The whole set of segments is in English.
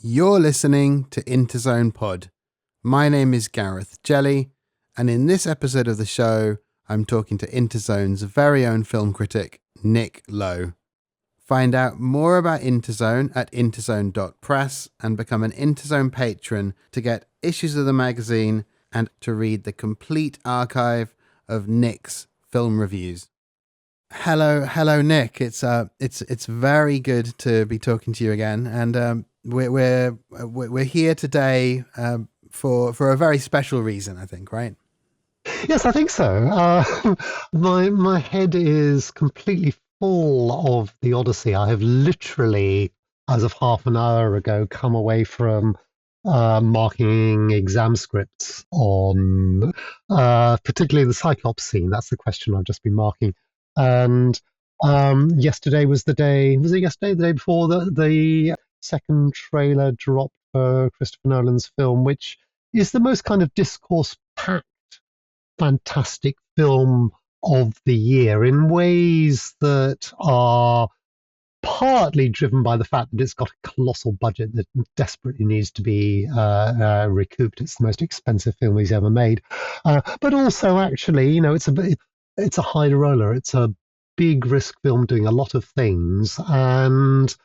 You're listening to Interzone Pod. My name is Gareth Jelly, and in this episode of the show, I'm talking to Interzone's very own film critic, Nick Lowe. Find out more about Interzone at interzone.press and become an Interzone patron to get issues of the magazine and to read the complete archive of Nick's film reviews. Hello, Nick. It's very good to be talking to you again, and we're here today for a very special reason, I think, right? Yes, I think so. My head is completely full of the Odyssey. I have literally, as of half an hour ago, come away from marking exam scripts on particularly the Cyclops scene. That's the question I've just been marking. And yesterday was the day. Was it yesterday? The day before the second trailer dropped for Christopher Nolan's film, which is the most kind of discourse-packed fantastic film of the year in ways that are partly driven by the fact that it's got a colossal budget that desperately needs to be recouped. It's the most expensive film he's ever made, but also actually, it's a high roller. It's a big risk film doing a lot of things, and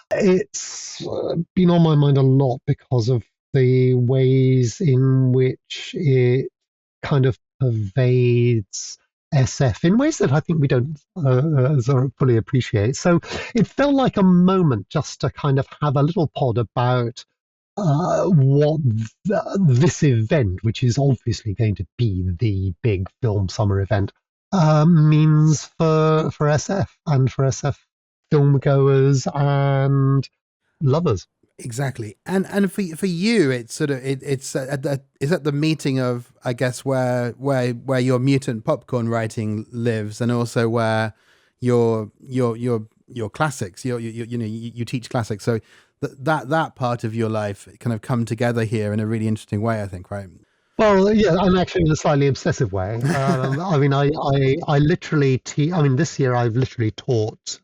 it's been on my mind a lot because of the ways in which it kind of pervades SF in ways that I think we don't sort of fully appreciate. So it felt like a moment just to kind of have a little pod about what this event, which is obviously going to be the big film summer event, means for SF and for SF film goers and lovers. Exactly, and for you, it's sort of it's at the meeting of, I guess, where your Mutant Popcorn writing lives, and also where your classics, you teach classics, so that part of your life kind of come together here in a really interesting way, I think, right? Well, yeah, and actually in a slightly obsessive way. I mean, I literally this year I've literally taught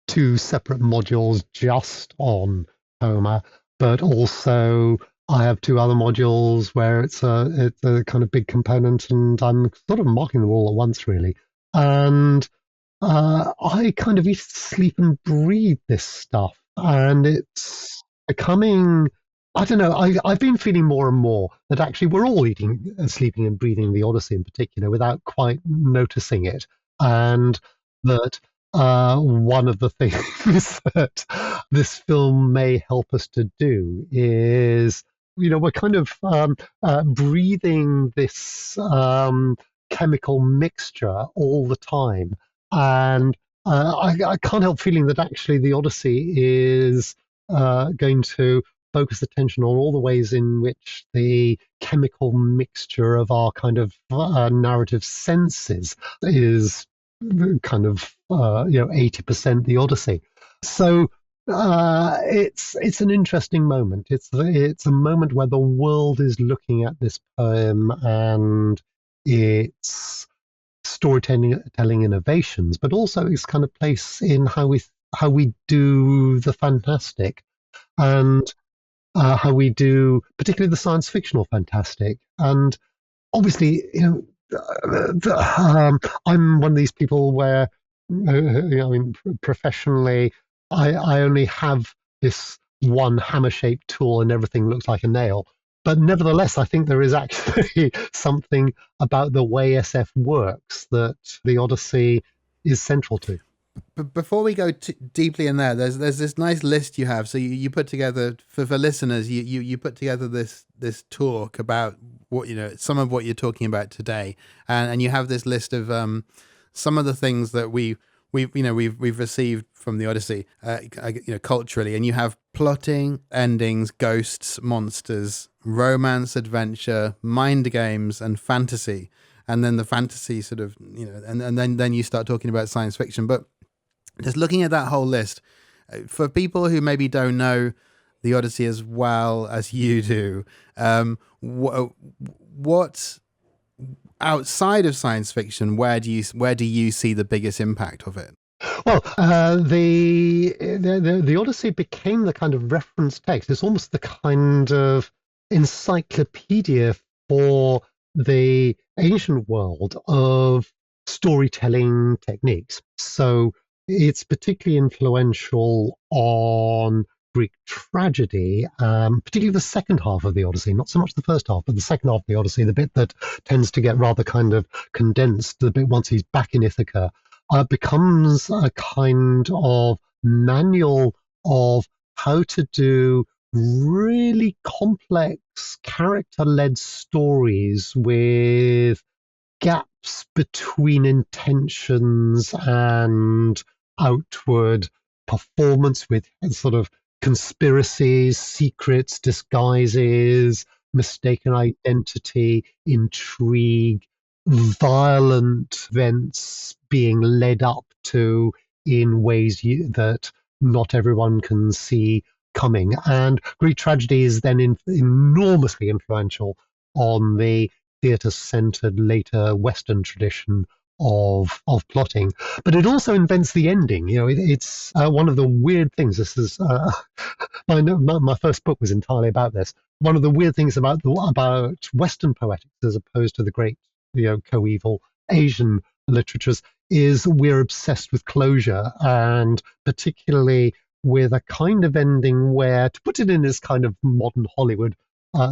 two separate modules just on Homer, but also I have two other modules where it's a kind of big component, and I'm sort of marking them all at once, really. And I kind of eat, sleep, and breathe this stuff, and it's becoming. I don't know. I've been feeling more and more that actually we're all eating, sleeping, and breathing the Odyssey in particular without quite noticing it, and that one of the things that this film may help us to do is, we're kind of breathing this chemical mixture all the time, and I can't help feeling that actually the Odyssey is going to focus attention on all the ways in which the chemical mixture of our kind of narrative senses is kind of 80% the Odyssey. So it's an interesting moment. It's a moment where the world is looking at this poem and its storytelling innovations, but also its kind of place in how we do the fantastic, and how we do particularly the science fictional fantastic. And obviously, I'm one of these people where, professionally, I only have this one hammer-shaped tool and everything looks like a nail. But nevertheless, I think there is actually something about the way SF works that the Odyssey is central to. But before we go deeply in there, there's this nice list you have. So you put together for listeners, you put together this talk about what some of what you're talking about today, and you have this list of some of the things that we've received from the Odyssey, culturally, and you have plotting, endings, ghosts, monsters, romance, adventure, mind games, and fantasy. And then the fantasy sort of, and then you start talking about science fiction. But just looking at that whole list, for people who maybe don't know the Odyssey as well as you do, what outside of science fiction, where do you see the biggest impact of it? Well, the Odyssey became the kind of reference text. It's almost the kind of encyclopedia for the ancient world of storytelling techniques. So it's particularly influential on Greek tragedy, particularly the second half of the Odyssey, not so much the first half, but the second half of the Odyssey, the bit that tends to get rather kind of condensed, the bit once he's back in Ithaca, becomes a kind of manual of how to do really complex character led stories with gaps between intentions and outward performance, with sort of conspiracies, secrets, disguises, mistaken identity, intrigue, violent events being led up to in ways that not everyone can see coming. And Greek tragedy is then enormously influential on the theatre-centered later Western tradition of plotting. But it also invents the ending. It's one of the weird things. This is my first book was entirely about this. One of the weird things about Western poetics, as opposed to the great coeval Asian literatures, is we're obsessed with closure, and particularly with a kind of ending where, to put it in this kind of modern Hollywood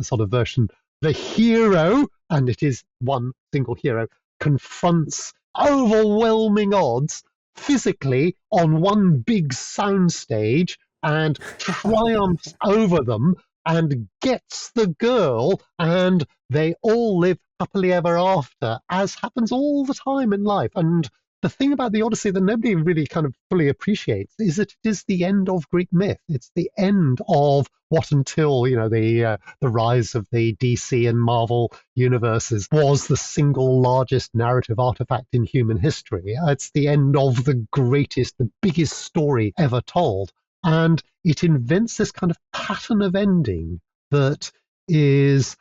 sort of version, the hero, and it is one single hero, confronts overwhelming odds physically on one big soundstage and triumphs over them and gets the girl, and they all live happily ever after, as happens all the time in life. And the thing about the Odyssey that nobody really kind of fully appreciates is that it is the end of Greek myth. It's the end of what, until the rise of the DC and Marvel universes, was the single largest narrative artifact in human history. It's the end of the greatest, the biggest story ever told. And it invents this kind of pattern of ending that is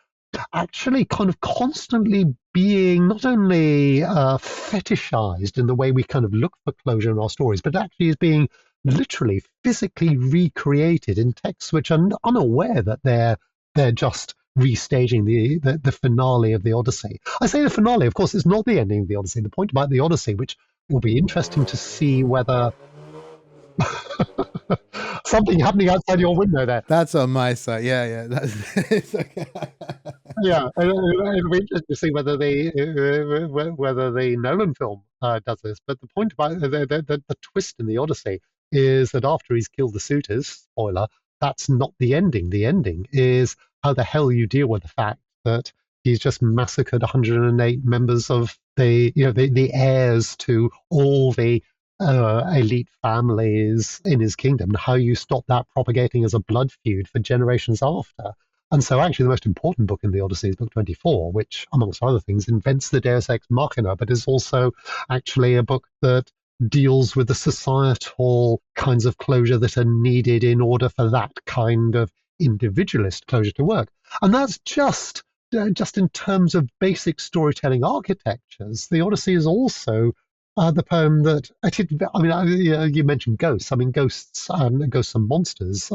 actually kind of constantly being not only fetishized in the way we kind of look for closure in our stories, but actually is being literally physically recreated in texts which are unaware that they're just restaging the finale of the Odyssey. I say the finale, of course, it's not the ending of the Odyssey. The point about the Odyssey, which will be interesting to see whether something happening outside your window there. That's on my side. Yeah, yeah. That's it's okay. Yeah, it'll be interesting to see whether the Nolan film does this. But the point about the twist in the Odyssey is that after he's killed the suitors, spoiler, that's not the ending. The ending is how the hell you deal with the fact that he's just massacred 108 members of the heirs to all the elite families in his kingdom, and how you stop that propagating as a blood feud for generations after. And so, actually, the most important book in the Odyssey is Book 24, which, amongst other things, invents the Deus Ex Machina, but is also actually a book that deals with the societal kinds of closure that are needed in order for that kind of individualist closure to work. And that's just in terms of basic storytelling architectures. The Odyssey is also the poem that you mentioned ghosts. I mean, ghosts and monsters,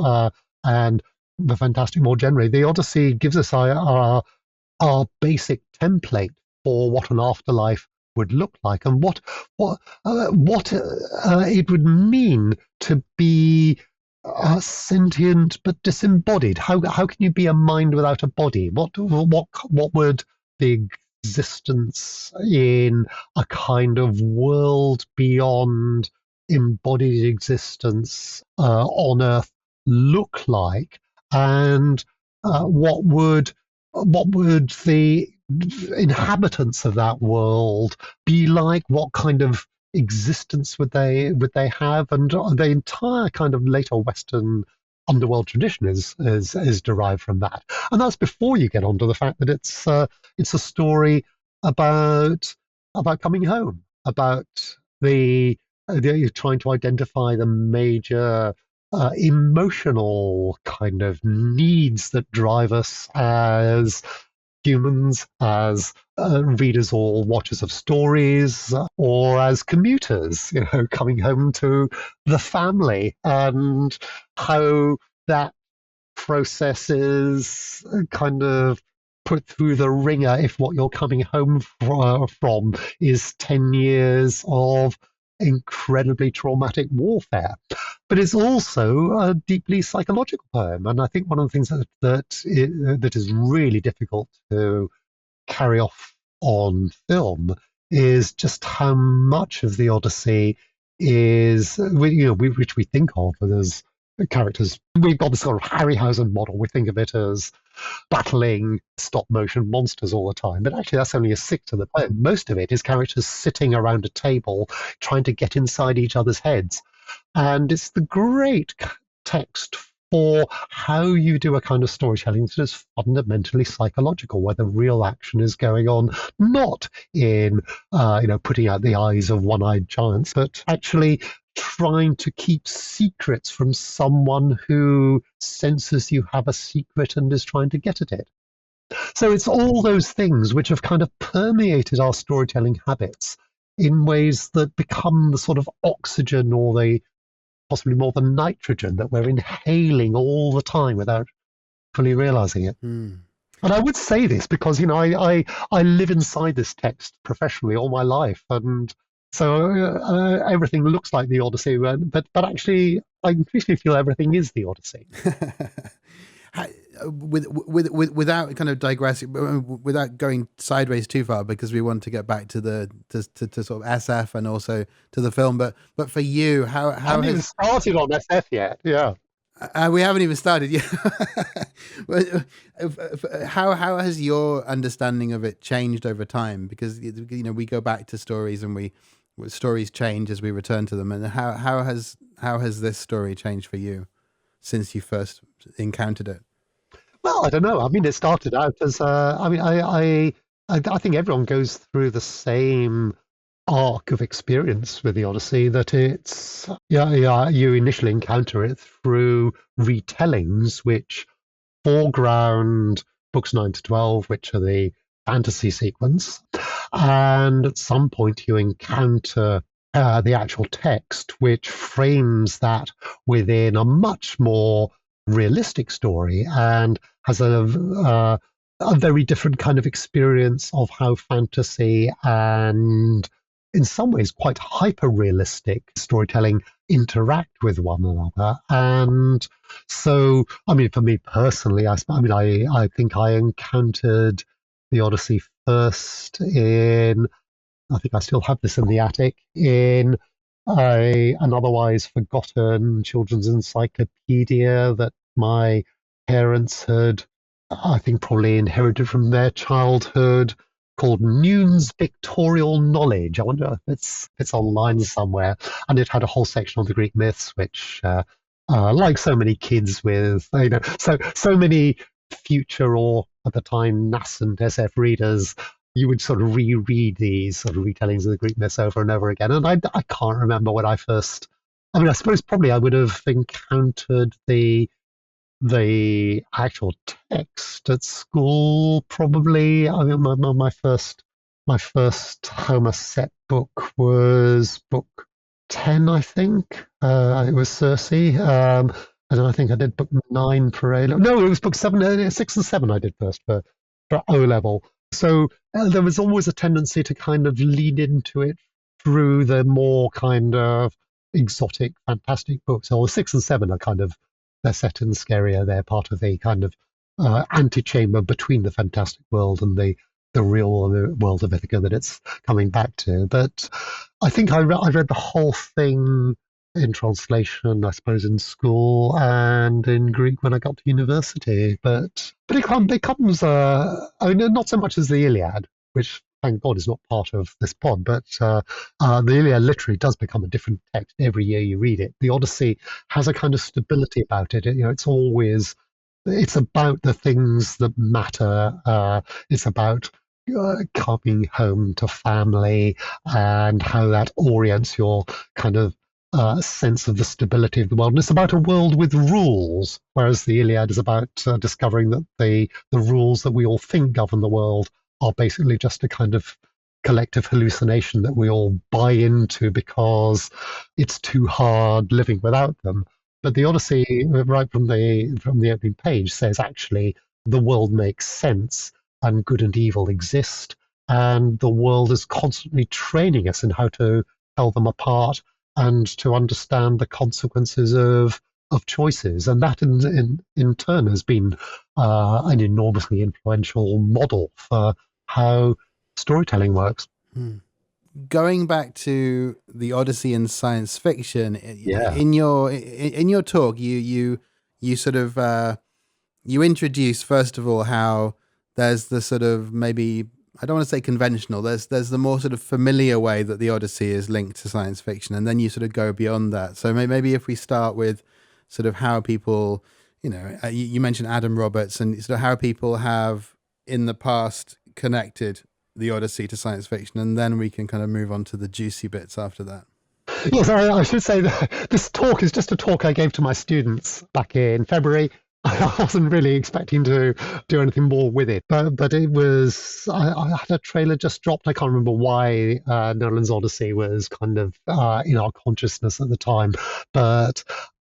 and the fantastic more generally. The Odyssey gives us our basic template for what an afterlife would look like, and what it would mean to be sentient but disembodied. How can you be a mind without a body? What would the existence in a kind of world beyond embodied existence on Earth look like? And what would the inhabitants of that world be like? What kind of existence would they have? And the entire kind of later Western underworld tradition is derived from that. And that's before you get onto the fact that it's a story about coming home, about you're trying to identify the major emotional kind of needs that drive us as humans, as readers or watchers of stories, or as commuters, coming home to the family, and how that process is kind of put through the ringer if what you're coming home from is 10 years of incredibly traumatic warfare. But it's also a deeply psychological poem. And I think one of the things that is really difficult to carry off on film is just how much of the Odyssey is, which we think of as characters. We've got this sort of Harryhausen model. We think of it as battling stop motion monsters all the time. But actually, that's only a sixth of the poem. Most of it is characters sitting around a table trying to get inside each other's heads. And it's the great text for how you do a kind of storytelling that is fundamentally psychological, where the real action is going on, not in putting out the eyes of one-eyed giants, but actually trying to keep secrets from someone who senses you have a secret and is trying to get at it. So it's all those things which have kind of permeated our storytelling habits in ways that become the sort of oxygen or the possibly more than nitrogen that we're inhaling all the time without fully realizing it. Mm. And I would say this because, I live inside this text professionally all my life. And so everything looks like the Odyssey, but actually I increasingly feel everything is the Odyssey. Without kind of digressing, without going sideways too far, because we want to get back to to sort of SF and also to the film. But for you, how I haven't even started on SF yet. Yeah. We haven't even started yet. How has your understanding of it changed over time? Because we go back to stories and stories change as we return to them. And how has this story changed for you since you first encountered it? Well, I don't know. I mean, it started out as I think everyone goes through the same arc of experience with the Odyssey, that it's you initially encounter it through retellings which foreground books 9 to 12, which are the fantasy sequence, and at some point you encounter the actual text which frames that within a much more realistic story and has a very different kind of experience of how fantasy and in some ways quite hyper realistic storytelling interact with one another. And so, I mean, for me personally, I think I encountered the Odyssey first in, I think I still have this in the attic, in an otherwise forgotten children's encyclopedia that my parents had, I think, probably inherited from their childhood, called Noon's Pictorial Knowledge. I wonder if it's online somewhere. And it had a whole section on the Greek myths, which, like so many kids with, so many future or at the time nascent SF readers, you would sort of reread these sort of retellings of the Greek myths over and over again. And I can't remember when I first. I mean, I suppose probably I would have encountered the actual text at school. Probably, I mean, my first Homer set book was book 10, I think. It was Circe. And then I think I did book 9 for A level. No, it was book 7, 6 and 7 I did first for O level. So there was always a tendency to kind of lean into it through the more kind of exotic, fantastic books. So 6 and 7 are kind of, they're set in scarier. They're part of the kind of antechamber between the fantastic world and the real world of Ithaca that it's coming back to. But I think I read the whole thing in translation, I suppose, in school and in Greek when I got to university. But it comes, I mean, not so much as the Iliad, which thank God is not part of this pod, but the Iliad literally does become a different text every year you read it. The Odyssey has a kind of stability about it. It's about the things that matter. It's about coming home to family and how that orients your kind of sense of the stability of the world. And it's about a world with rules, whereas the Iliad is about discovering that the rules that we all think govern the world are basically just a kind of collective hallucination that we all buy into because it's too hard living without them. But the Odyssey, right from the opening page, says actually the world makes sense and good and evil exist, and the world is constantly training us in how to tell them apart and to understand the consequences of choices. And that in turn has been an enormously influential model for how storytelling works. Hmm. Going back to the Odyssey in science fiction, Yeah. in your talk, you sort of you introduce first of all how there's the sort of maybe I don't want to say conventional. There's the more sort of familiar way that the Odyssey is linked to science fiction, and then you sort of go beyond that. So maybe if we start with sort of how people, you mentioned Adam Roberts, and sort of how people have in the past connected the Odyssey to science fiction, and then we can kind of move on to the juicy bits after that. Yes, I should say that this talk is just a talk I gave to my students back in February. I wasn't really expecting to do anything more with it, but it was. I had a trailer just dropped. I can't remember why Nolan's Odyssey was kind of in our consciousness at the time, but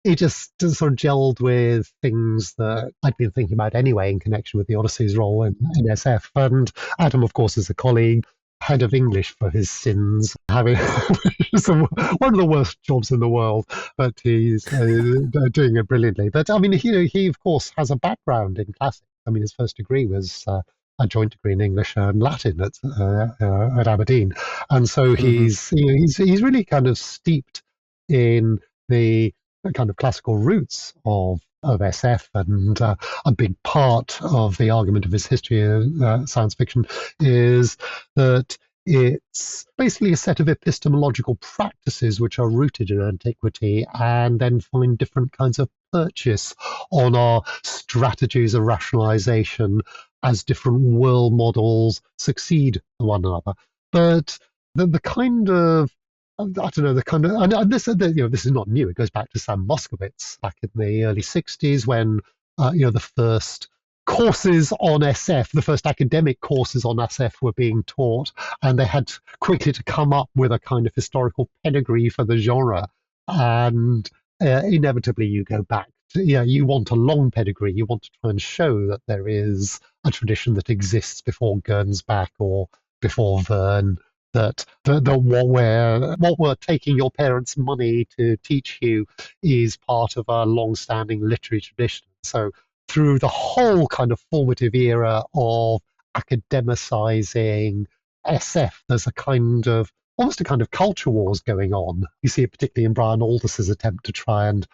it just sort of gelled with things that I'd been thinking about anyway in connection with the Odyssey's role in SF. And Adam, of course, is a colleague, head of English for his sins, having one of the worst jobs in the world, but he's doing it brilliantly. But I mean, he of course has a background in classics. I mean, his first degree was a joint degree in English and Latin at Aberdeen, and so Mm-hmm. he's really kind of steeped in the kind of classical roots of SF, and a big part of the argument of his history of science fiction is that it's basically a set of epistemological practices which are rooted in antiquity and then find different kinds of purchase on our strategies of rationalization as different world models succeed one another. But the kind of I don't know the kind of and this is not new. It goes back to Sam Moskowitz back in the early '60s when the first courses on SF, the first academic courses on SF were being taught, and they had quickly to come up with a kind of historical pedigree for the genre. And inevitably, you go back. You want a long pedigree. You want to try and show that there is a tradition that exists before Gernsback or before Verne, that what we're taking your parents' money to teach you is part of a long-standing literary tradition. So through the whole kind of formative era of academicizing SF, there's a kind of almost a kind of culture wars going on. You see it particularly in Brian Aldiss's attempt to try and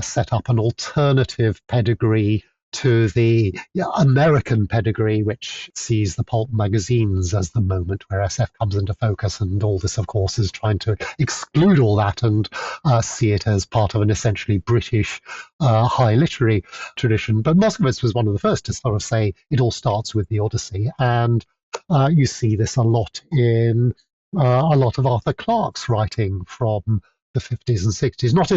set up an alternative pedigree to the American pedigree, which sees the pulp magazines as the moment where SF comes into focus. And all this, of course, is trying to exclude all that and see it as part of an essentially British high literary tradition. But Moskowitz was one of the first to sort of say it all starts with the Odyssey. And you see this a lot in a lot of Arthur Clarke's writing from the 50s and 60s, not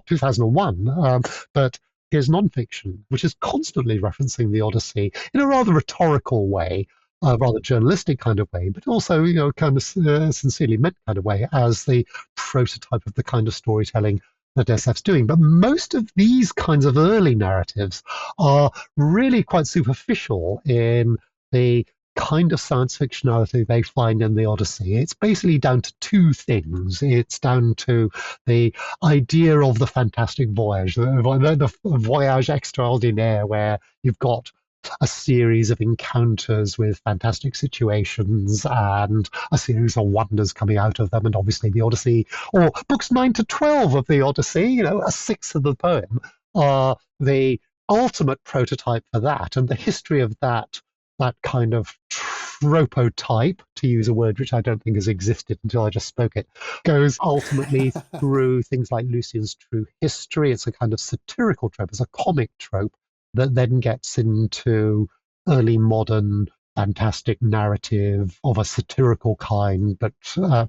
2001, but his nonfiction, which is constantly referencing the Odyssey in a rather rhetorical way, a rather journalistic kind of way, but also, kind of sincerely meant kind of way as the prototype of the kind of storytelling that SF's doing. But most of these kinds of early narratives are really quite superficial in the kind of science fictionality they find in the Odyssey. It's basically down to two things. It's down to the idea of the fantastic voyage, the voyage extraordinaire, where you've got a series of encounters with fantastic situations and a series of wonders coming out of them. And obviously the Odyssey, or books 9 to 12 of the Odyssey, a sixth of the poem, are the ultimate prototype for that. And the history of that kind of tropotype, to use a word which I don't think has existed until I just spoke it, goes ultimately through things like Lucian's True History. It's a kind of satirical trope, it's a comic trope that then gets into early modern fantastic narrative of a satirical kind, but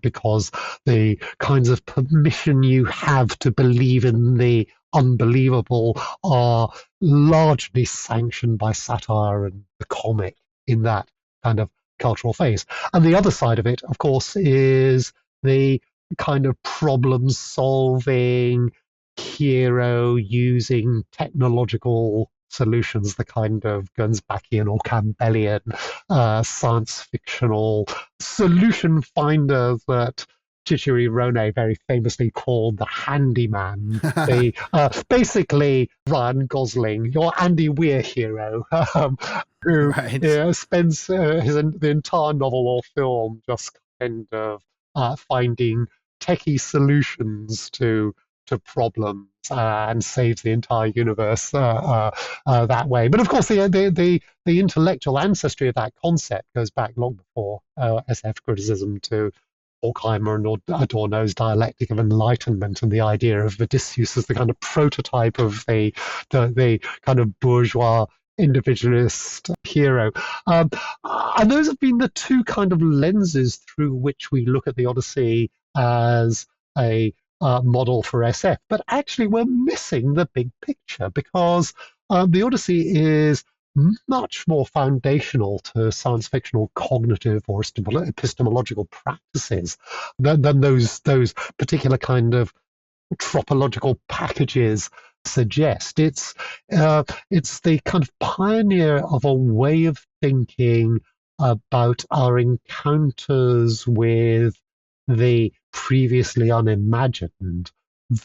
because the kinds of permission you have to believe in the unbelievable are largely sanctioned by satire and the comic in that kind of cultural phase. And the other side of it, of course, is the kind of problem solving hero using technological solutions, the kind of Gunsbackian or Campbellian science fictional solution finder that Chichiri Rone very famously called the handyman. The basically Ryan Gosling, your Andy Weir hero, who Right. spends the entire novel or film just kind of finding techie solutions to problems and saves the entire universe that way. But of course, the intellectual ancestry of that concept goes back long before SF criticism to Horkheimer and Adorno's dialectic of enlightenment and the idea of Odysseus as the kind of prototype of the kind of bourgeois individualist hero. And those have been the two kind of lenses through which we look at the Odyssey as a model for SF. But actually, we're missing the big picture because the Odyssey is much more foundational to science fictional cognitive or epistemological practices than those particular kind of tropological packages suggest. It's the kind of pioneer of a way of thinking about our encounters with the previously unimagined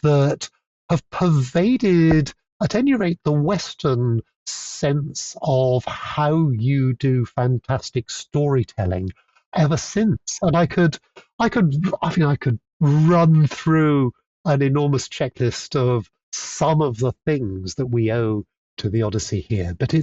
that have pervaded, at any rate, the Western sense of how you do fantastic storytelling ever since. And I mean, I could run through an enormous checklist of some of the things that we owe to the Odyssey here, but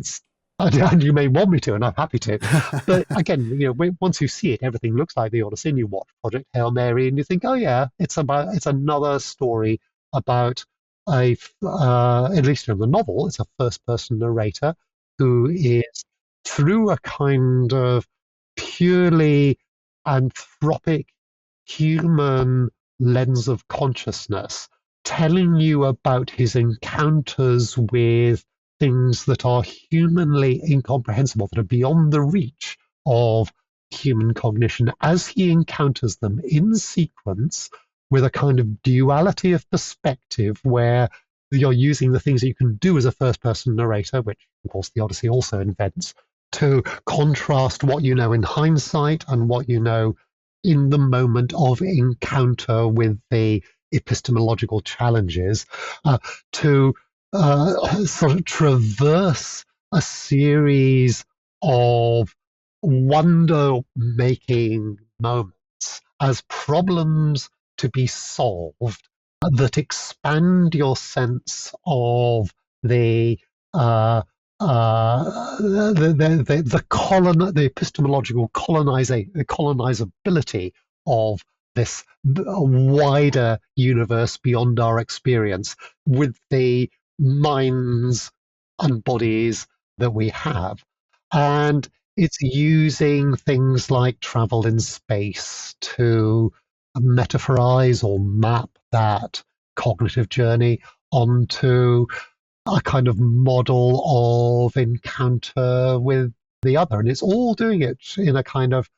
and you may want me to, and I'm happy to. But again, once you see it, everything looks like the Odyssey, and you watch Project Hail Mary, and you think, oh yeah, it's another story about at least in the novel, it's a first-person narrator who is, through a kind of purely anthropic human lens of consciousness, telling you about his encounters with things that are humanly incomprehensible, that are beyond the reach of human cognition as he encounters them in sequence with a kind of duality of perspective where you're using the things that you can do as a first-person narrator, which, of course, the Odyssey also invents, to contrast what you know in hindsight and what you know in the moment of encounter with the epistemological challenges, to sort of traverse a series of wonder-making moments as problems to be solved that expand your sense of the the epistemological colonizability of this wider universe beyond our experience with the minds and bodies that we have. And it's using things like travel in space to metaphorize or map that cognitive journey onto a kind of model of encounter with the other. And it's all doing it in a kind of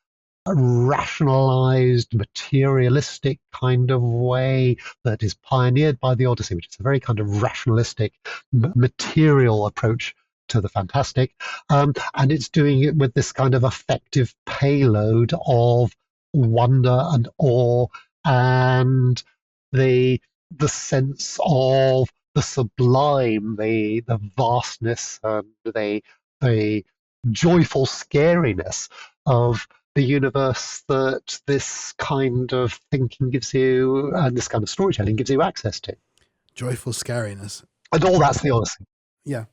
rationalized, materialistic kind of way that is pioneered by the Odyssey, which is a very kind of rationalistic, material approach to the fantastic. And it's doing it with this kind of effective payload of wonder and awe and the sense of the sublime, the vastness, and the joyful scariness of the universe that this kind of thinking gives you, and this kind of storytelling gives you access to. Joyful scariness. And all that's the Odyssey. Yeah.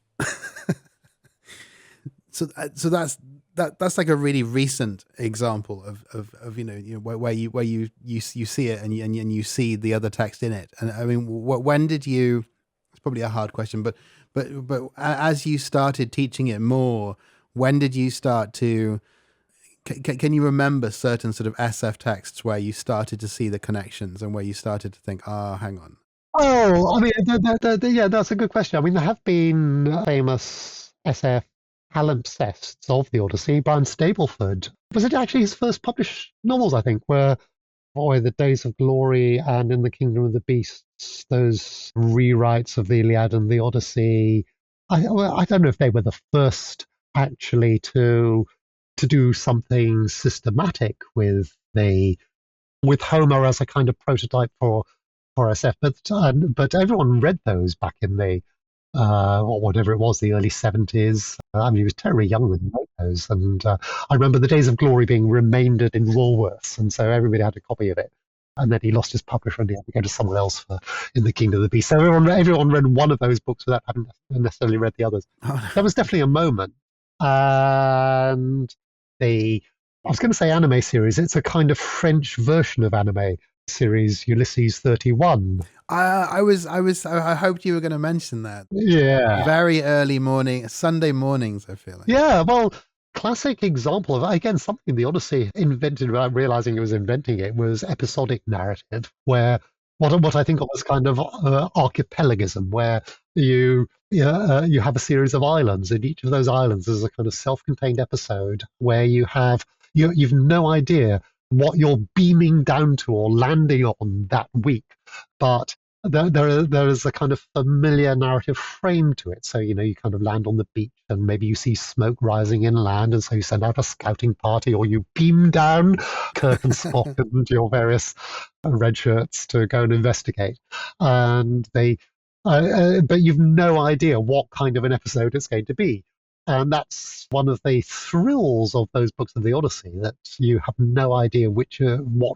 So that's like a really recent example of where you see it and you see the other text in it. And I mean, when did you? It's probably a hard question, but as you started teaching it more, when did you start to can you remember certain sort of SF texts where you started to see the connections and where you started to think, oh, hang on. Oh, I mean, yeah, that's a good question. I mean, there have been famous SF palimpsests of the Odyssey. Brian Stableford, was it actually his first published novels, I think, where, boy, The Days of Glory and In the Kingdom of the Beasts, those rewrites of the Iliad and the Odyssey. Well, I don't know if they were the first actually to do something systematic with Homer as a kind of prototype for SF, but everyone read those back in the or whatever it was, the early 70s. I mean, he was terribly young when he wrote those, and I remember The Days of Glory being remaindered in Woolworths, and so everybody had a copy of it. And then he lost his publisher, and he had to go to someone else for In the Kingdom of the Beast. So everyone read one of those books without having necessarily read the others. Oh, That was definitely a moment. And the I was going to say anime series. It's a kind of French version of anime series, Ulysses 31. I hoped you were going to mention that. Yeah. Very early morning, Sunday mornings, I feel like. Yeah, well, classic example of, again, something the Odyssey invented without realizing it was inventing it was episodic narrative, where what I think of as kind of archipelagism, where you have a series of islands, and each of those islands is a kind of self-contained episode where you've no idea what you're beaming down to or landing on that week, but there is a kind of familiar narrative frame to it. So, you kind of land on the beach and maybe you see smoke rising inland, and so you send out a scouting party, or you beam down Kirk and Spock and your various red shirts to go and investigate. And but you've no idea what kind of an episode it's going to be. And that's one of the thrills of those books of the Odyssey, that you have no idea what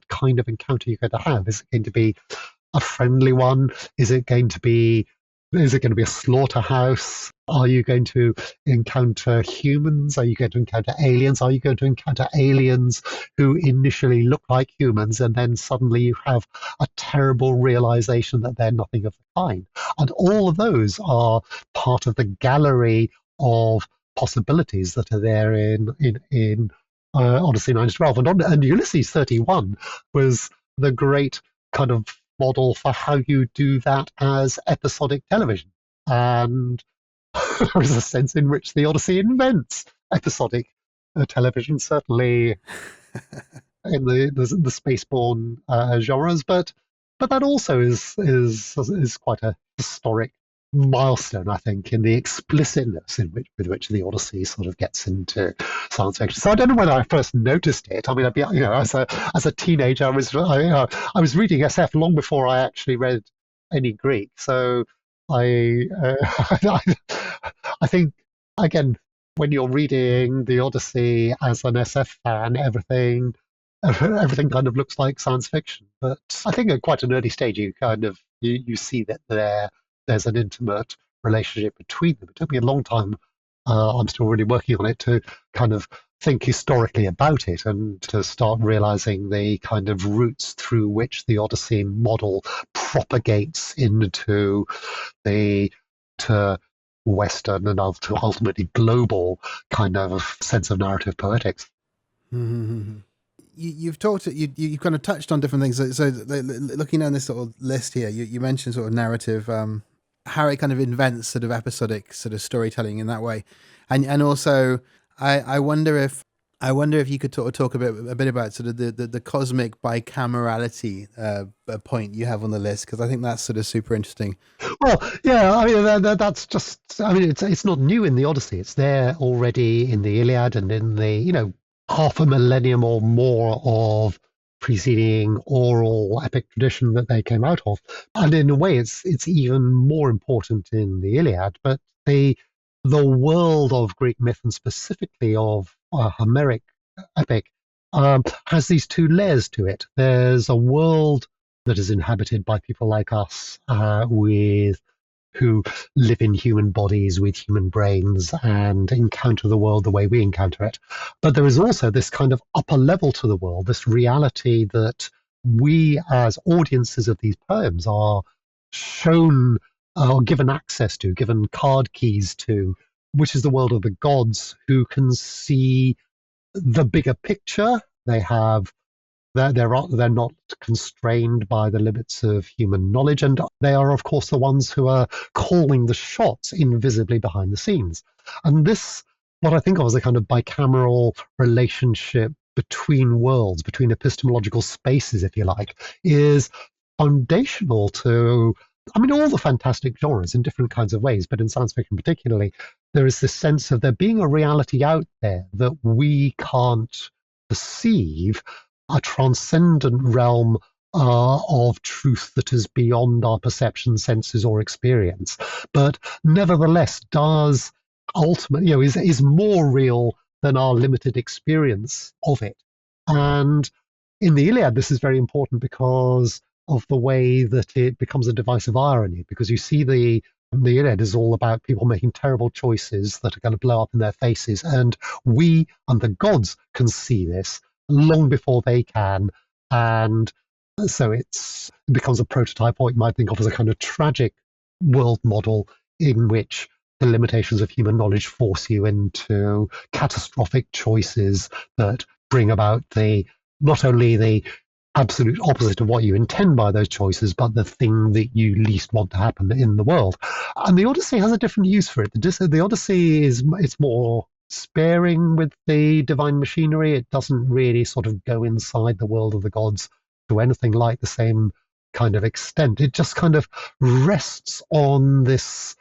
kind of encounter you're going to have. Is it going to be a friendly one? Is it going to be a slaughterhouse? Are you going to encounter humans? Are you going to encounter aliens? Are you going to encounter aliens who initially look like humans, and then suddenly you have a terrible realization that they're nothing of the kind? And all of those are part of the gallery of possibilities that are there in Odyssey 9-12. And Ulysses 31 was the great kind of model for how you do that as episodic television. And there is a sense in which the Odyssey invents episodic television, certainly in the spaceborne genres, but that also is quite a historic milestone, I think, in the explicitness with which the Odyssey sort of gets into science fiction. So I don't know when I first noticed it. I mean, as a teenager, I was reading SF long before I actually read any Greek. So I I think, again, when you're reading the Odyssey as an SF fan, everything kind of looks like science fiction. But I think at quite an early stage, you see that there's an intimate relationship between them. It took me a long time. I'm still really working on it to kind of think historically about it, and to start realizing the kind of routes through which the Odyssey model propagates into to Western and ultimately global kind of sense of narrative poetics. Mm-hmm. You've talked, you've kind of touched on different things. So looking down this sort of list here, you mentioned sort of narrative, how it kind of invents sort of episodic sort of storytelling in that way, and also I wonder if you could talk a bit about sort of the cosmic bicamerality point you have on the list, because I think that's sort of super interesting. Well, yeah, I mean that's just, I mean, it's not new in the Odyssey. It's there already in the Iliad and in the half a millennium or more of preceding oral epic tradition that they came out of. And in a way, it's even more important in the Iliad. But the world of Greek myth, and specifically of Homeric epic, has these two layers to it. There's a world that is inhabited by people like us, who live in human bodies with human brains and encounter the world the way we encounter it. But there is also this kind of upper level to the world, this reality that we as audiences of these poems are shown or given access to, given card keys to, which is the world of the gods, who can see the bigger picture. They're not constrained by the limits of human knowledge, and they are, of course, the ones who are calling the shots invisibly behind the scenes. And this, what I think of as a kind of bicameral relationship between worlds, between epistemological spaces, if you like, is foundational to, I mean, all the fantastic genres in different kinds of ways, but in science fiction particularly, there is this sense of there being a reality out there that we can't perceive, a transcendent realm of truth that is beyond our perception, senses, or experience, but nevertheless does ultimately, is more real than our limited experience of it. And in the Iliad, this is very important because of the way that it becomes a device of irony, because you see the Iliad is all about people making terrible choices that are going to blow up in their faces, and we and the gods can see this long before they can, and so it becomes a prototype, what you might think of as a kind of tragic world model in which the limitations of human knowledge force you into catastrophic choices that bring about not only the absolute opposite of what you intend by those choices, but the thing that you least want to happen in the world. And the Odyssey has a different use for it. The Odyssey it's more sparing with the divine machinery. It doesn't really sort of go inside the world of the gods to anything like the same kind of extent. It just kind of rests on this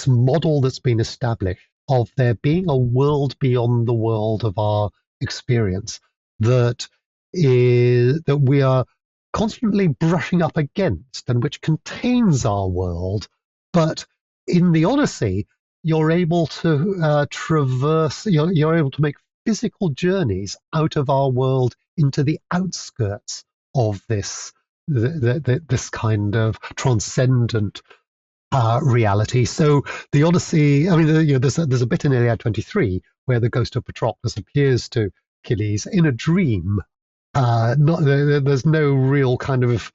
model that's been established of there being a world beyond the world of our experience that we are constantly brushing up against, and which contains our world. But in the Odyssey, you're able to traverse, you're able to make physical journeys out of our world into the outskirts of this kind of transcendent reality. So the Odyssey, I mean, there's a bit in Iliad 23 where the ghost of Patroclus appears to Achilles in a dream. There's no real kind of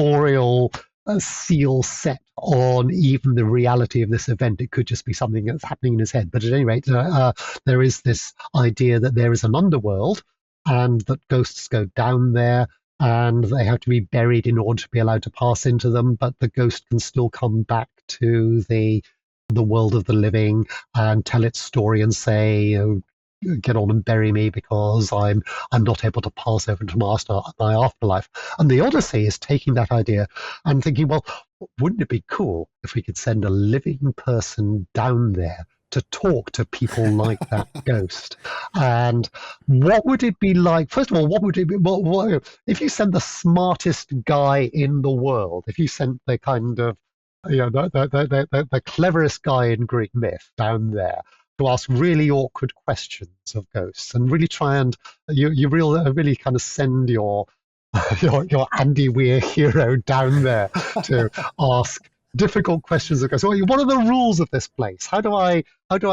aureole seal set on even the reality of this event. It could just be something that's happening in his head. But at any rate, there is this idea that there is an underworld and that ghosts go down there and they have to be buried in order to be allowed to pass into them, but the ghost can still come back to the world of the living and tell its story and say, get on and bury me because I'm not able to pass over into my afterlife. And the Odyssey is taking that idea and thinking, well, wouldn't it be cool if we could send a living person down there to talk to people like that ghost? And what would it be like? First of all, what would it be? If you sent the smartest guy in the world, if you sent the kind of the cleverest guy in Greek myth down there to ask really awkward questions of ghosts and really try and really kind of send your Andy Weir hero down there to ask difficult questions of ghosts. What are the rules of this place? How do I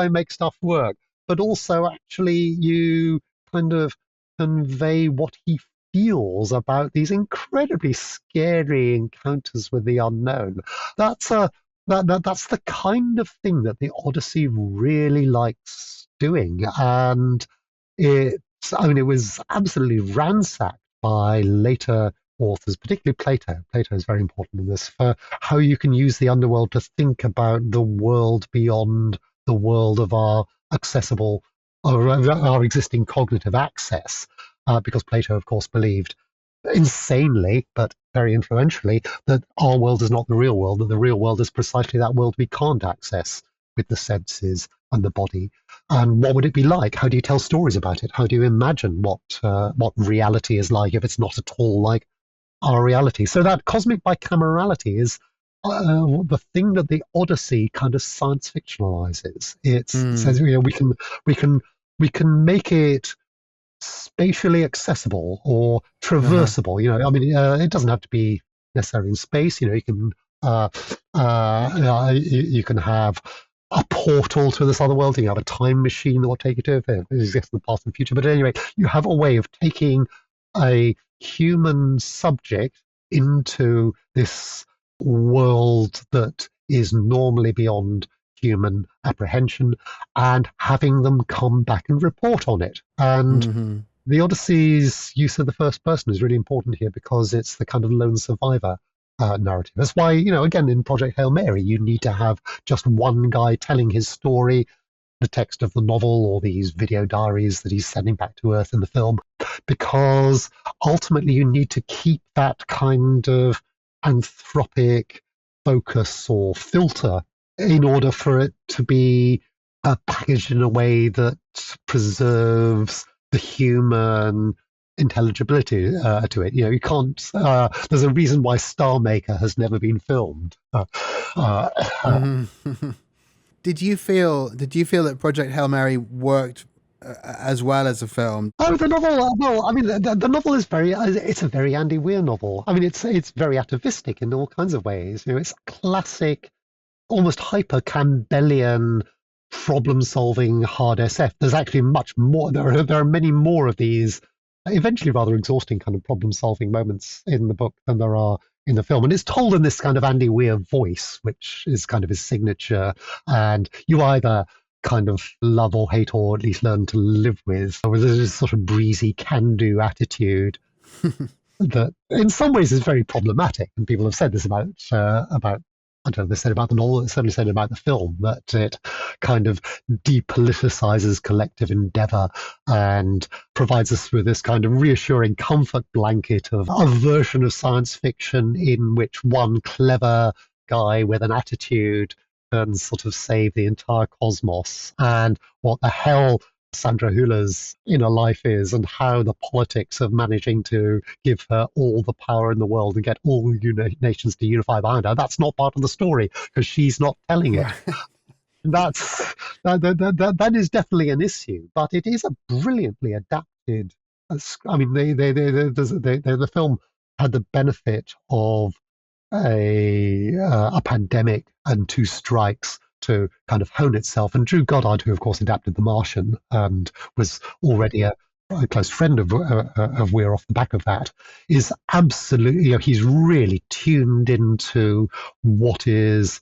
make stuff work? But also, actually, you kind of convey what he feels about these incredibly scary encounters with the unknown. That's the kind of thing that the Odyssey really likes doing, and it was absolutely ransacked by later authors, particularly Plato. Plato is very important in this, for how you can use the underworld to think about the world beyond the world of our accessible or our existing cognitive access, because Plato, of course, believed insanely, but very influentially, that our world is not the real world, that the real world is precisely that world we can't access with the senses and the body. And what would it be like? How do you tell stories about it? How do you imagine what reality is like if it's not at all like our reality? So that cosmic bicamerality is the thing that the Odyssey kind of science fictionalizes. It says we can make it spatially accessible or traversable. It doesn't have to be necessarily in space. You can you can have a portal to this other world. You can have a time machine that will take you to it. It exists in the past and future. But anyway, you have a way of taking a human subject into this world that is normally beyond human apprehension, and having them come back and report on it. And Hmm. the Odyssey's use of the first person is really important here because it's the kind of lone survivor narrative. That's why, again, in Project Hail Mary, you need to have just one guy telling his story, the text of the novel or these video diaries that he's sending back to Earth in the film, because ultimately you need to keep that kind of anthropic focus or filter in order for it to be packaged in a way that preserves the human intelligibility to it. You can't. There's a reason why Star Maker has never been filmed. Uh, Hmm. Did you feel that Project Hail Mary worked as well as a film? Oh, the novel. Well, I mean, the novel is very. It's a very Andy Weir novel. I mean, it's very atavistic in all kinds of ways. It's classic, almost hyper Campbellian problem-solving hard SF. There's actually much more. There are many more of these eventually rather exhausting kind of problem-solving moments in the book than there are in the film. And it's told in this kind of Andy Weir voice, which is kind of his signature. And you either kind of love or hate, or at least learn to live with this sort of breezy can-do attitude that in some ways is very problematic. And people have said this about I don't know, they said about the novel, they certainly said about the film, that it kind of depoliticizes collective endeavor and provides us with this kind of reassuring comfort blanket of a version of science fiction in which one clever guy with an attitude can sort of save the entire cosmos. And what the hell Sandra Hüller's inner life is, and how the politics of managing to give her all the power in the world and get all nations to unify behind her. That's not part of the story because she's not telling it. Right. That's that is definitely an issue, but it is a brilliantly adapted. I mean, the film had the benefit of a pandemic and two strikes to kind of hone itself. And Drew Goddard, who of course adapted The Martian and was already a close friend of Weir off the back of that, is absolutely, he's really tuned into what is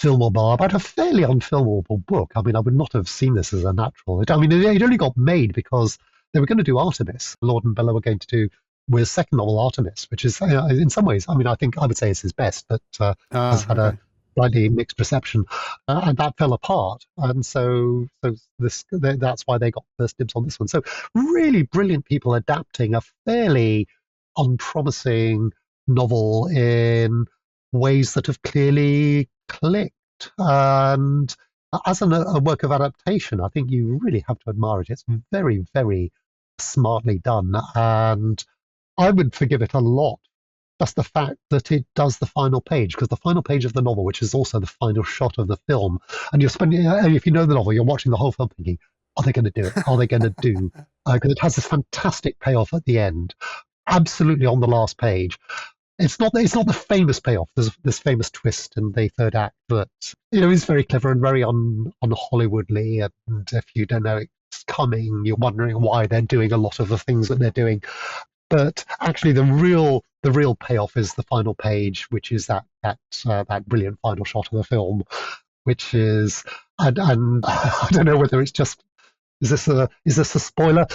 filmable about a fairly unfilmable book. I mean, I would not have seen this as a natural. I mean, it only got made because they were going to do Artemis. Lord and Bella were going to do Weir's second novel, Artemis, which is, in some ways, I mean, I would say it's his best, but has had a Okay. slightly mixed reception, and that fell apart. And so that's why they got first dibs on this one. So really brilliant people adapting a fairly unpromising novel in ways that have clearly clicked. And as a work of adaptation, I think you really have to admire it. It's very, very smartly done, and I would forgive it a lot. Just the fact that it does the final page, because the final page of the novel, which is also the final shot of the film, and you're spending, if you know the novel, you're watching the whole film thinking, are they going to do it? Are they going to do? Because it has this fantastic payoff at the end, absolutely on the last page. It's not the famous payoff. There's this famous twist in the third act that is very clever and very un Hollywoodly. And if you don't know it's coming, you're wondering why they're doing a lot of the things that they're doing. But actually, the real payoff is the final page, which is that brilliant final shot of the film, which is, and I don't know whether it's just, is this a spoiler?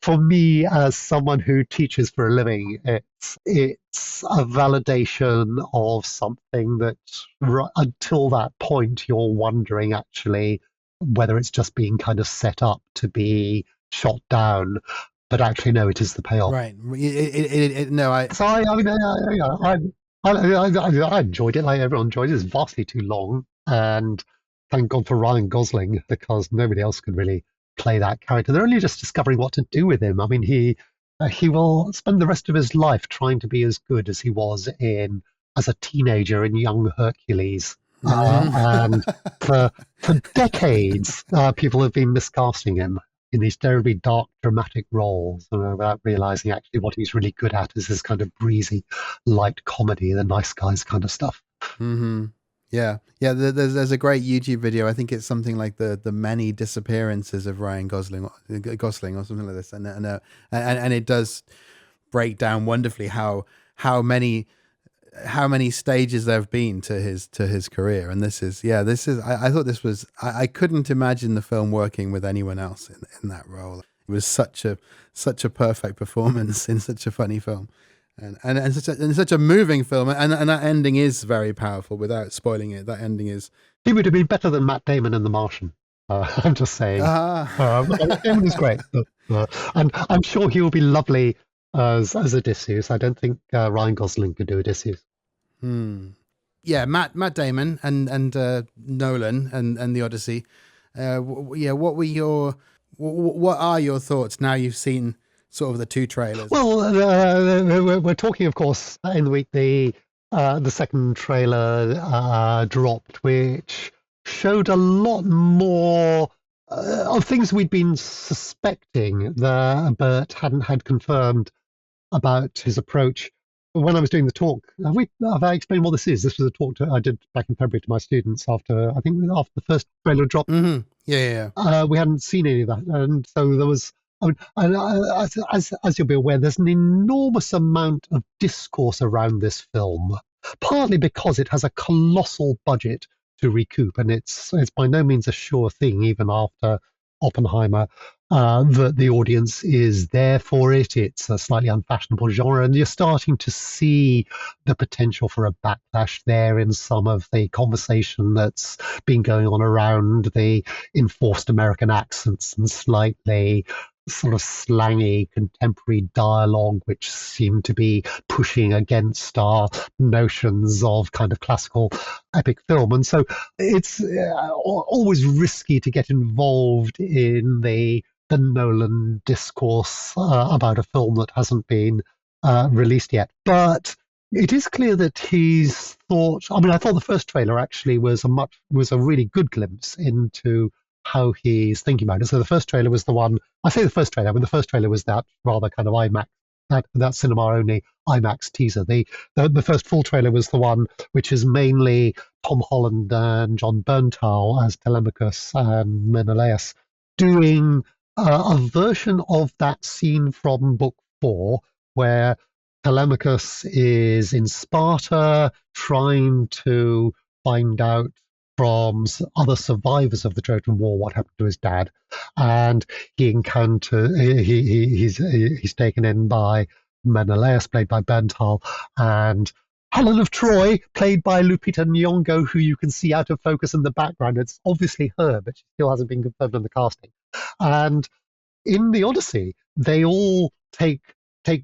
For me, as someone who teaches for a living, it's a validation of something that until that point you're wondering actually whether it's just being kind of set up to be shot down, but actually no, it is the payoff. Right. No, So I mean, I enjoyed it. Like everyone enjoyed it. It's vastly too long, and thank God for Ryan Gosling because nobody else could really play that character. They're only just discovering what to do with him. I mean, he will spend the rest of his life trying to be as good as he was in as a teenager in Young Hercules. And for decades, people have been miscasting him in these terribly dark, dramatic roles, without realizing actually what he's really good at is this kind of breezy, light comedy, the nice guys kind of stuff. hmm Yeah, yeah. There's a great YouTube video. I think it's something like the many disappearances of Ryan Gosling or something like this, and it does break down wonderfully how many how many stages there have been to his career, and I thought this was I couldn't imagine the film working with anyone else in that role. It was such a perfect performance in such a funny film, and such a moving film, and that ending is very powerful. Without spoiling it, that ending is He would have been better than Matt Damon in The Martian. I'm just saying. Matt Damon is great, and I'm sure he will be lovely as Odysseus. I don't think Ryan Gosling could do Odysseus. Yeah, Matt Damon and Nolan and the Odyssey. What are your thoughts now you've seen sort of the two trailers? Well, we're talking, of course, in the week the second trailer dropped, which showed a lot more of things we'd been suspecting there, but hadn't had confirmed about his approach. When I was doing the talk, have I explained what this is? This was a talk I did back in February to my students after the first trailer dropped. Mm-hmm. Yeah. We hadn't seen any of that, and so there was. I mean, as you'll be aware, there's an enormous amount of discourse around this film, partly because it has a colossal budget to recoup, and it's by no means a sure thing, even after Oppenheimer, that the audience is there for it. It's a slightly unfashionable genre, and you're starting to see the potential for a backlash there in some of the conversation that's been going on around the enforced American accents and slightly sort of slangy contemporary dialogue, which seem to be pushing against our notions of kind of classical epic film. And so it's always risky to get involved in the Nolan discourse about a film that hasn't been released yet. But it is clear that he's thought. I mean, I thought the first trailer actually was a really good glimpse into how he's thinking about it. So the first trailer was the one. I say the first trailer. I mean, the first trailer was that rather kind of IMAX, that cinema only IMAX teaser. The first full trailer was the one which is mainly Tom Holland and John Bernthal as Telemachus and Menelaus doing a version of that scene from Book 4 where Telemachus is in Sparta trying to find out from other survivors of the Trojan War what happened to his dad, and he's taken in by Menelaus, played by Bernthal, and Helen of Troy, played by Lupita Nyong'o, who you can see out of focus in the background. It's obviously her, but she still hasn't been confirmed in the casting. And in the Odyssey, they all take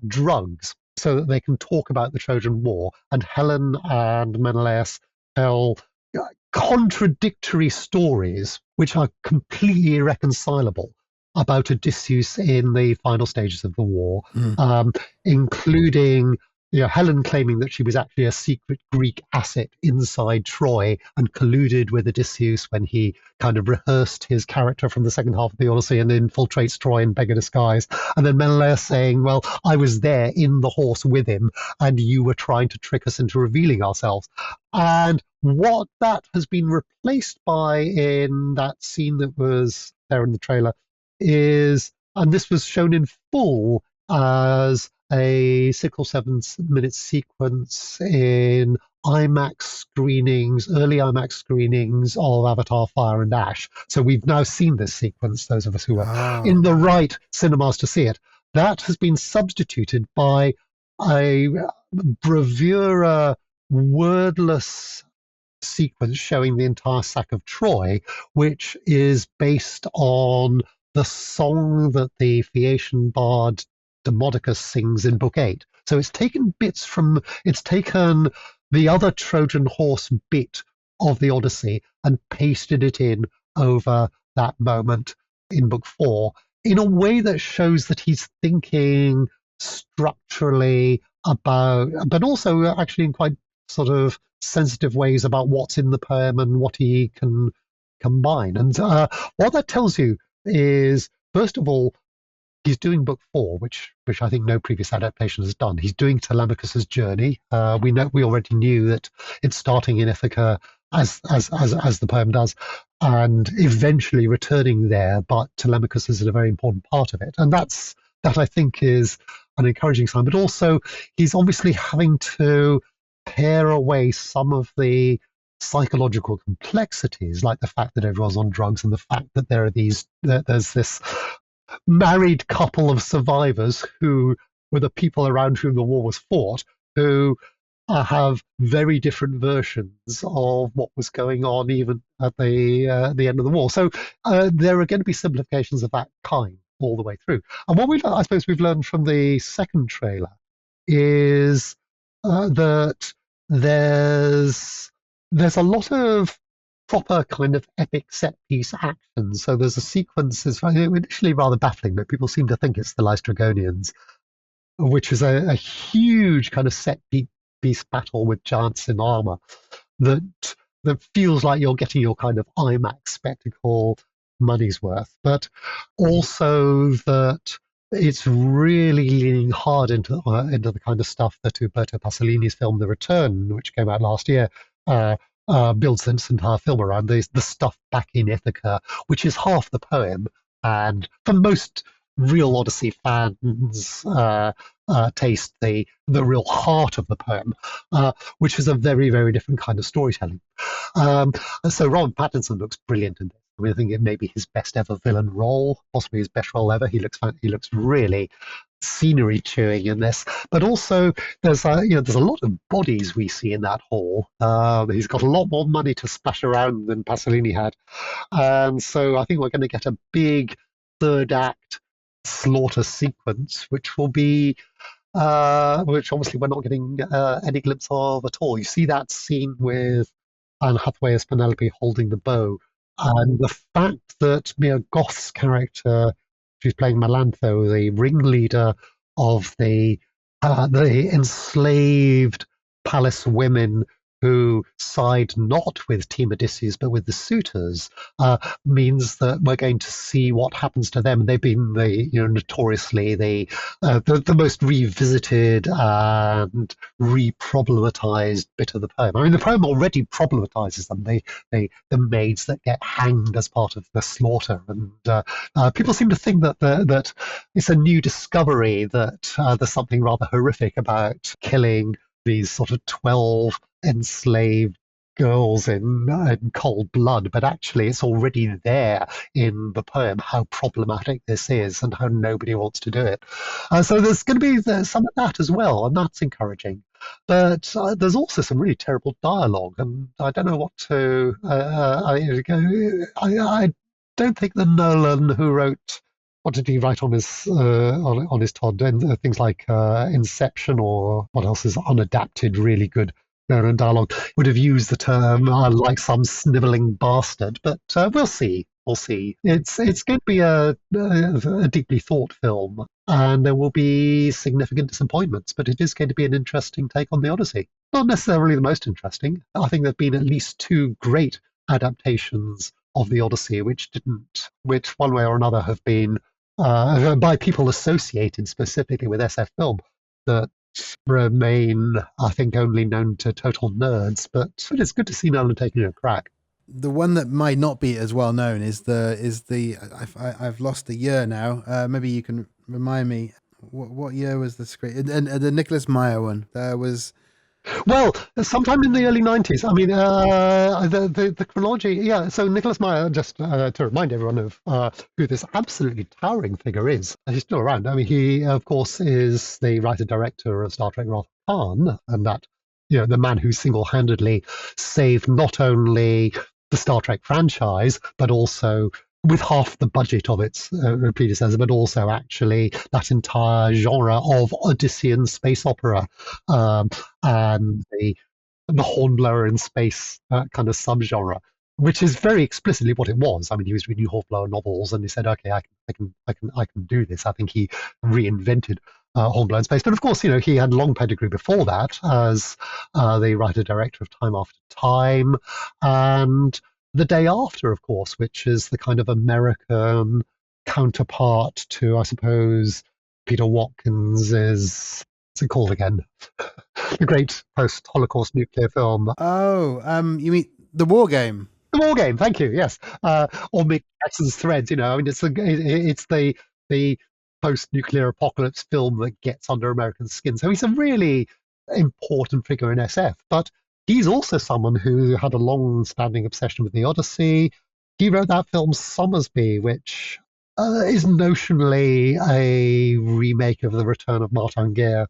drugs so that they can talk about the Trojan War, and Helen and Menelaus tell contradictory stories which are completely irreconcilable about Odysseus in the final stages of the war, including Helen claiming that she was actually a secret Greek asset inside Troy and colluded with Odysseus when he kind of rehearsed his character from the second half of the Odyssey and infiltrates Troy in beggar disguise. And then Menelaus saying, well, I was there in the horse with him and you were trying to trick us into revealing ourselves. And what that has been replaced by in that scene that was there in the trailer is, and this was shown in full as a 6 or 7 minute sequence in IMAX screenings, early IMAX screenings of Avatar Fire and Ash. So we've now seen this sequence, those of us who were in the right cinemas to see it. That has been substituted by a bravura, wordless sequence showing the entire sack of Troy, which is based on the song that the Phaeacian bard Demodocus sings in Book 8. So it's taken the other Trojan horse bit of the Odyssey and pasted it in over that moment in Book 4 in a way that shows that he's thinking structurally about, but also actually in quite sort of sensitive ways about what's in the poem and what he can combine. And what that tells you is, first of all, he's doing Book 4, which I think no previous adaptation has done. He's doing Telemachus's journey. We already knew that it's starting in Ithaca as the poem does, and eventually returning there. But Telemachus is a very important part of it, and that I think is an encouraging sign. But also, he's obviously having to pare away some of the psychological complexities, like the fact that everyone's on drugs and the fact that there's this married couple of survivors who were the people around whom the war was fought, who have very different versions of what was going on even at the end of the war. So there are going to be simplifications of that kind all the way through. And what I suppose we've learned from the second trailer is that there's a lot of proper kind of epic set piece action. So there's a sequence that's initially rather baffling, but people seem to think it's the Lystragonians, which is a huge kind of set piece battle with giants in armor that that feels like you're getting your kind of IMAX spectacle money's worth, but also that it's really leaning hard into the kind of stuff that Umberto Pasolini's film The Return, which came out last year, builds its entire film around the stuff back in Ithaca, which is half the poem. And for most real Odyssey fans, taste the real heart of the poem, which is a very, very different kind of storytelling. Um, so Robert Pattinson looks brilliant in this. I mean, I think it may be his best ever villain role, possibly his best role ever. He looks really scenery chewing in this, but also there's a lot of bodies we see in that hall. He's got a lot more money to splash around than Pasolini had, and so I think we're going to get a big third act slaughter sequence, which will be which obviously we're not getting any glimpse of at all. You see that scene with Anne Hathaway as Penelope holding the bow, and the fact that Mia Goth's character, she's playing Melantho, the ringleader of the enslaved palace women who side not with Team Odysseus but with the suitors, means that we're going to see what happens to them. They've been notoriously the most revisited and re-problematized bit of the poem. I mean, the poem already problematizes them. The maids that get hanged as part of the slaughter, and people seem to think that it's a new discovery that there's something rather horrific about killing these sort of 12 enslaved girls in cold blood, but actually it's already there in the poem how problematic this is and how nobody wants to do it. So there's going to be some of that as well, and that's encouraging. But there's also some really terrible dialogue, and I don't know what to. I don't think the Nolan who wrote what did he write on his on his Todd and things like Inception or what else is unadapted, really good dialogue would have used the term like some snivelling bastard, but we'll see. We'll see. It's going to be a deeply thought film, and there will be significant disappointments, but it is going to be an interesting take on the Odyssey. Not necessarily the most interesting. I think there've been at least two great adaptations of the Odyssey, which one way or another have been by people associated specifically with SF film, that remain, I think, only known to total nerds. But it's good to see Nolan taking a crack. The one that might not be as well known is the I've lost a year now. Maybe you can remind me. What year was the script? And the Nicholas Meyer one. There was. Well, sometime in the early 90s. I mean, the chronology, yeah. So Nicholas Meyer, just to remind everyone of who this absolutely towering figure is, he's still around. I mean, he, of course, is the writer-director of Star Trek Wrath of Khan, and that, the man who single-handedly saved not only the Star Trek franchise, but also with half the budget of its predecessor, but also actually that entire genre of Odyssean space opera, and the hornblower in space kind of subgenre, which is very explicitly what it was. I mean, he was reading hornblower novels, and he said, "Okay, I can do this." I think he reinvented hornblower in space, but of course, he had long pedigree before that as the writer-director of Time After Time, and The Day After, of course, which is the kind of American counterpart to, I suppose, Peter Watkins's, what's it called again? The great post-Holocaust nuclear film. Oh, you mean The War Game? The War Game, thank you, yes. Or Mick Jackson's Threads, I mean, it's the post-nuclear apocalypse film that gets under American skin. So he's a really important figure in SF. But he's also someone who had a long-standing obsession with the Odyssey. He wrote that film Somersby, which is notionally a remake of The Return of Martin Guerre,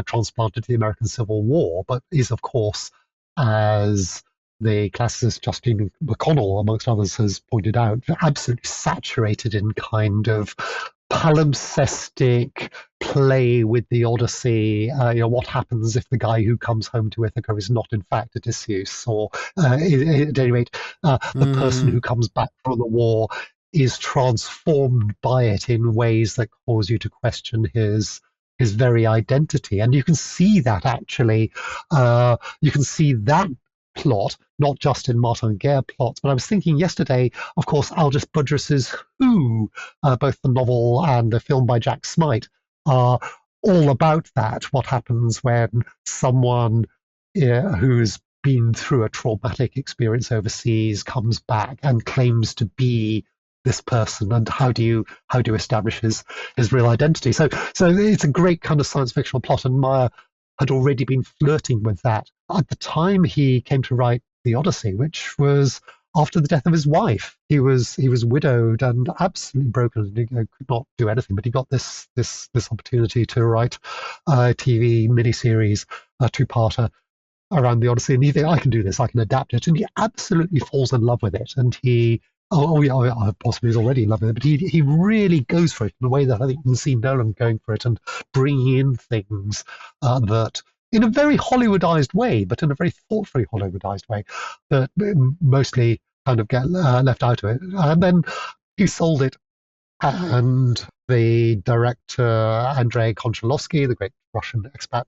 transplanted to the American Civil War, but is, of course, as the classicist Justine McConnell, amongst others, has pointed out, absolutely saturated in kind of palimpsestic play with the Odyssey. What happens if the guy who comes home to Ithaca is not in fact Odysseus, or at any rate, the person Mm. who comes back from the war is transformed by it in ways that cause you to question his very identity. And you can see that actually. You can see that plot, not just in Martin Guerre plots, but I was thinking yesterday, of course, Aldous Budrus's Who, both the novel and the film by Jack Smite, are all about that. What happens when someone who's been through a traumatic experience overseas comes back and claims to be this person, and how do you establish his real identity? So it's a great kind of science fictional plot, and Meyer had already been flirting with that at the time he came to write the Odyssey, which was after the death of his wife. He was widowed and absolutely broken. He could not do anything, but he got this opportunity to write a TV miniseries, a two-parter around the Odyssey, and he thinks, I can do this, I can adapt it, and he absolutely falls in love with it, and he yeah, possibly is already in love with it, but he really goes for it in a way that I think you can see Nolan going for it and bringing in things that, in a very Hollywoodized way, but in a very thoughtfully Hollywoodized way, that mostly kind of get left out of it. And then he sold it, and the director Andrei Konchalovsky, the great Russian expat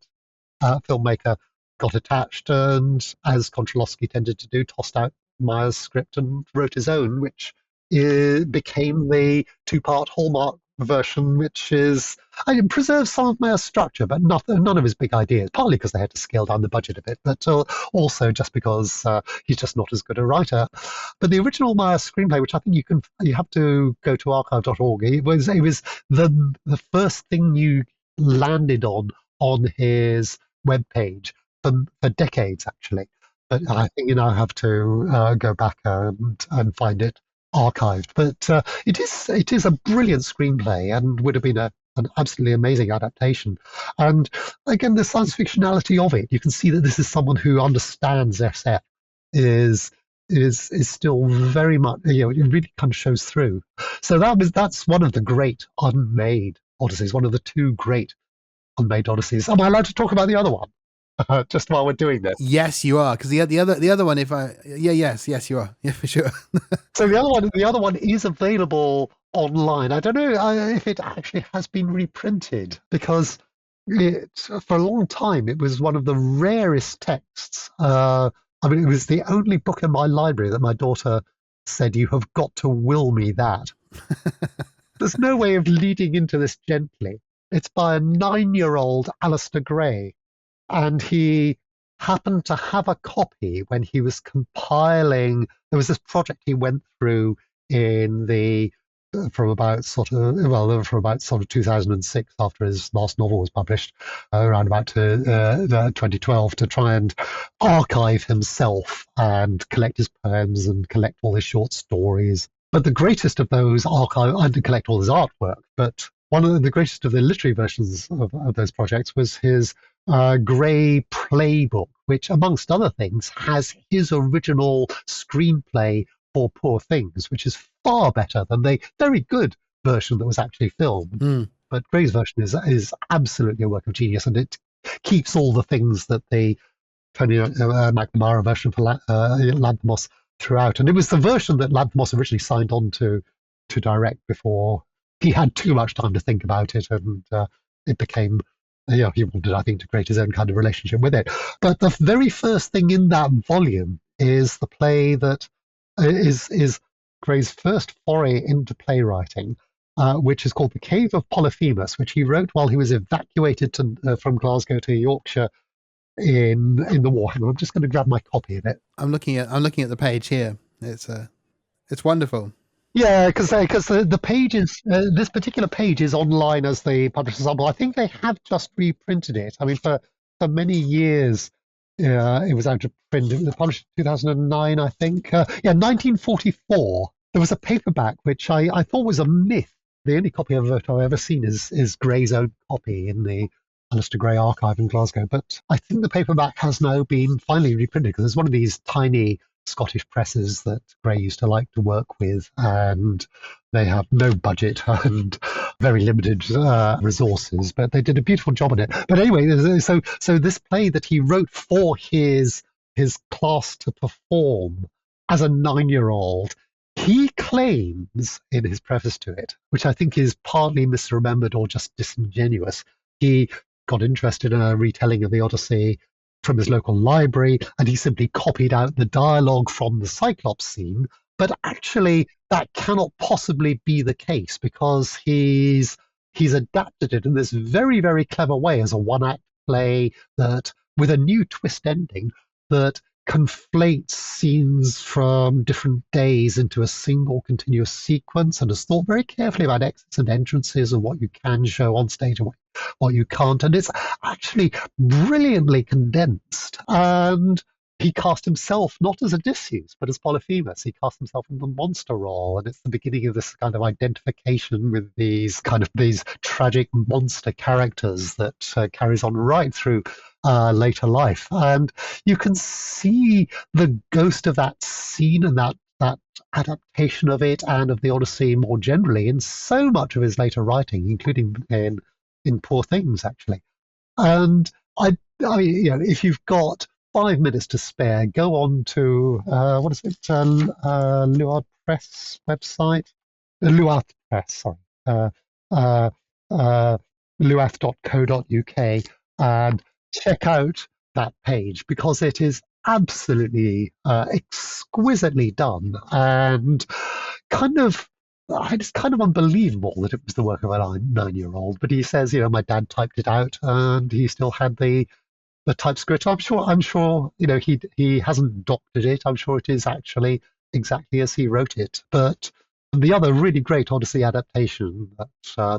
filmmaker, got attached, and as Konchalovsky tended to do, tossed out Meyer's script and wrote his own, which became the two-part Hallmark version, which is, I mean, preserves some of Meyer's structure, but none of his big ideas, partly because they had to scale down the budget a bit, but also just because he's just not as good a writer. But the original Meyer screenplay, which I think you have to go to archive.org, it was the first thing you landed on his webpage for decades, actually. But I think you now have to go back and find it archived. But it is a brilliant screenplay and would have been an absolutely amazing adaptation. And again, the science fictionality of it, you can see that this is someone who understands SF, is still very much, it really kind of shows through. So that's one of the great unmade Odysseys, one of the two great unmade Odysseys. Am I allowed to talk about the other one? Just while we're doing this. Yes, you are, because the other one, yes, you are, yeah, for sure. So the other one is available online. I don't know if it actually has been reprinted, because for a long time it was one of the rarest texts. I mean, it was the only book in my library that my daughter said, "You have got to will me that." There's no way of leading into this gently. It's by a 9-year-old Alistair Gray, and he happened to have a copy when he was compiling. There was this project he went through from about sort of 2006, after his last novel was published, around about to 2012, to try and archive himself and collect his poems and collect all his short stories. But the greatest of those and to collect all his artwork. But one of the greatest of the literary versions of those projects was his Gray playbook, which, amongst other things, has his original screenplay for Poor Things, which is far better than the very good version that was actually filmed. Mm. But Gray's version is absolutely a work of genius, and it keeps all the things that the Tony McNamara version for Lanthimos throughout. And it was the version that Lanthimos originally signed on to direct before he had too much time to think about it, and it became, he wanted, I think, to create his own kind of relationship with it. But the very first thing in that volume is the play that is Gray's first foray into playwriting, which is called The Cave of Polyphemus, which he wrote while he was evacuated from Glasgow to Yorkshire in the war. Hang on, I'm just going to grab my copy of it. I'm looking at the page here. It's wonderful. Yeah, because the page is this particular page is online as the publisher's sample. I think they have just reprinted it. I mean, for for many years. It was out of print. It was published in 2009, I think. Yeah, 1944. There was a paperback which I thought was a myth. The only copy of it I've ever seen is Gray's own copy in the Alistair Gray archive in Glasgow. But I think the paperback has now been finally reprinted because it's one of these tiny Scottish presses that Gray used to like to work with, and they have no budget and very limited resources, but they did a beautiful job on it. But anyway, so this play that he wrote for his class to perform as a 9-year-old, he claims in his preface to it, which I think is partly misremembered or just disingenuous, he got interested in a retelling of the Odyssey from his local library, and he simply copied out the dialogue from the Cyclops scene. But actually, that cannot possibly be the case because he's adapted it in this very, very clever way as a one-act play that, with a new twist ending, that conflates scenes from different days into a single continuous sequence and has thought very carefully about exits and entrances and what you can show on stage and what you can't. And it's actually brilliantly condensed. And he cast himself not as Odysseus, but as Polyphemus. He cast himself in the monster role, and it's the beginning of this kind of identification with these tragic monster characters that carries on right through later life. And you can see the ghost of that scene and that adaptation of it and of the Odyssey more generally in so much of his later writing, including in Poor Things, actually. And if you've got 5 minutes to spare, go on to what is it? Luard Press website, Luard Press, sorry, luath.co.uk, and check out that page because it is absolutely exquisitely done and it's kind of unbelievable that it was the work of a 9-year-old. But he says, my dad typed it out and he still had the TypeScript. I'm sure, he hasn't doctored it. I'm sure it is actually exactly as he wrote it. But the other really great Odyssey adaptation that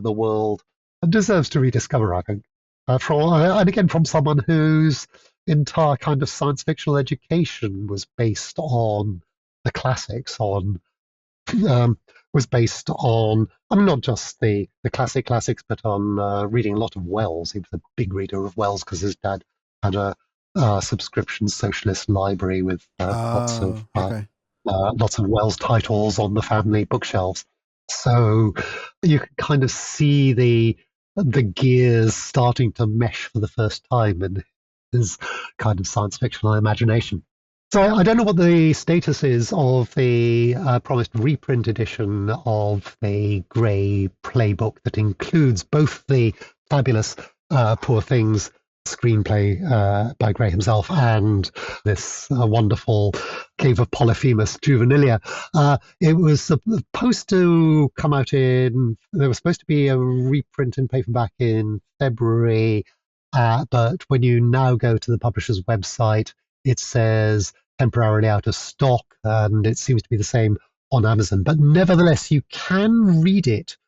the world deserves to rediscover, I think, and again from someone whose entire kind of science fictional education was based on the classics, was based on, not just the classics, but on reading a lot of Wells. He was a big reader of Wells because his dad had a subscription socialist library with lots of Wells titles on the family bookshelves. So you can kind of see the gears starting to mesh for the first time in his kind of science fictional imagination. So I don't know what the status is of the promised reprint edition of the Gray playbook that includes both the fabulous Poor Things screenplay by Gray himself and this wonderful Cave of Polyphemus Juvenilia. It was supposed to come out there was supposed to be a reprint in paperback in February, but when you now go to the publisher's website, it says temporarily out of stock, and it seems to be the same on Amazon. But nevertheless, you can read it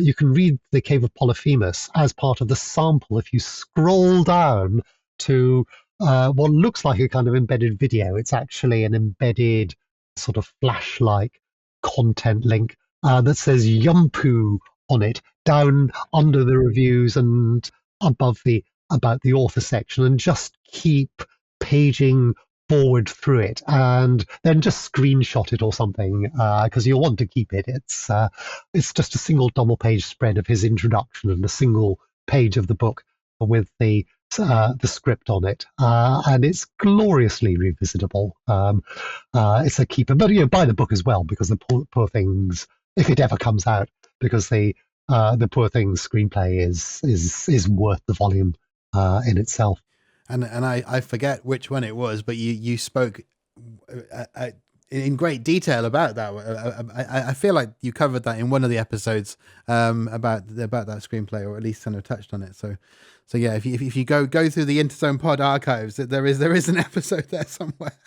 you can read The Cave of Polyphemus as part of the sample if you scroll down to what looks like a kind of embedded video. It's actually an embedded sort of flash-like content link that says Yumpu on it, down under the reviews and above the about the author section, and just keep paging forward through it and then just screenshot it or something because you'll want to keep it. It's just a single double page spread of his introduction and a single page of the book with the script on it, and it's gloriously revisitable. It's a keeper, but buy the book as well because the Poor Things, if it ever comes out, because the Poor Things screenplay is worth the volume in itself. And I forget which one it was, but you spoke in great detail about that. I feel like you covered that in one of the episodes about that screenplay, or at least kind of touched on it. So yeah, if you go through the Interzone Pod archives, there is an episode there somewhere.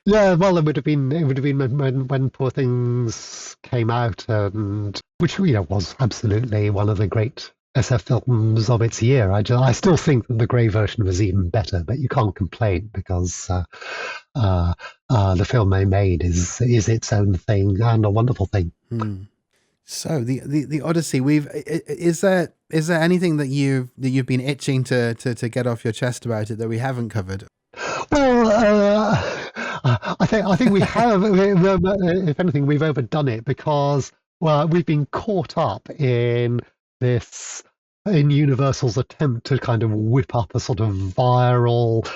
Yeah, well, it would have been when Poor Things came out, and which was absolutely one of the great SF films of its year. I still think that the grey version was even better, but you can't complain because uh, the film they made is its own thing and a wonderful thing. Hmm. So the Odyssey, is there anything that you've been itching to get off your chest about it that we haven't covered? Well, I think we have. If anything, we've overdone it because well, we've been caught up this in Universal's attempt to kind of whip up a sort of viral,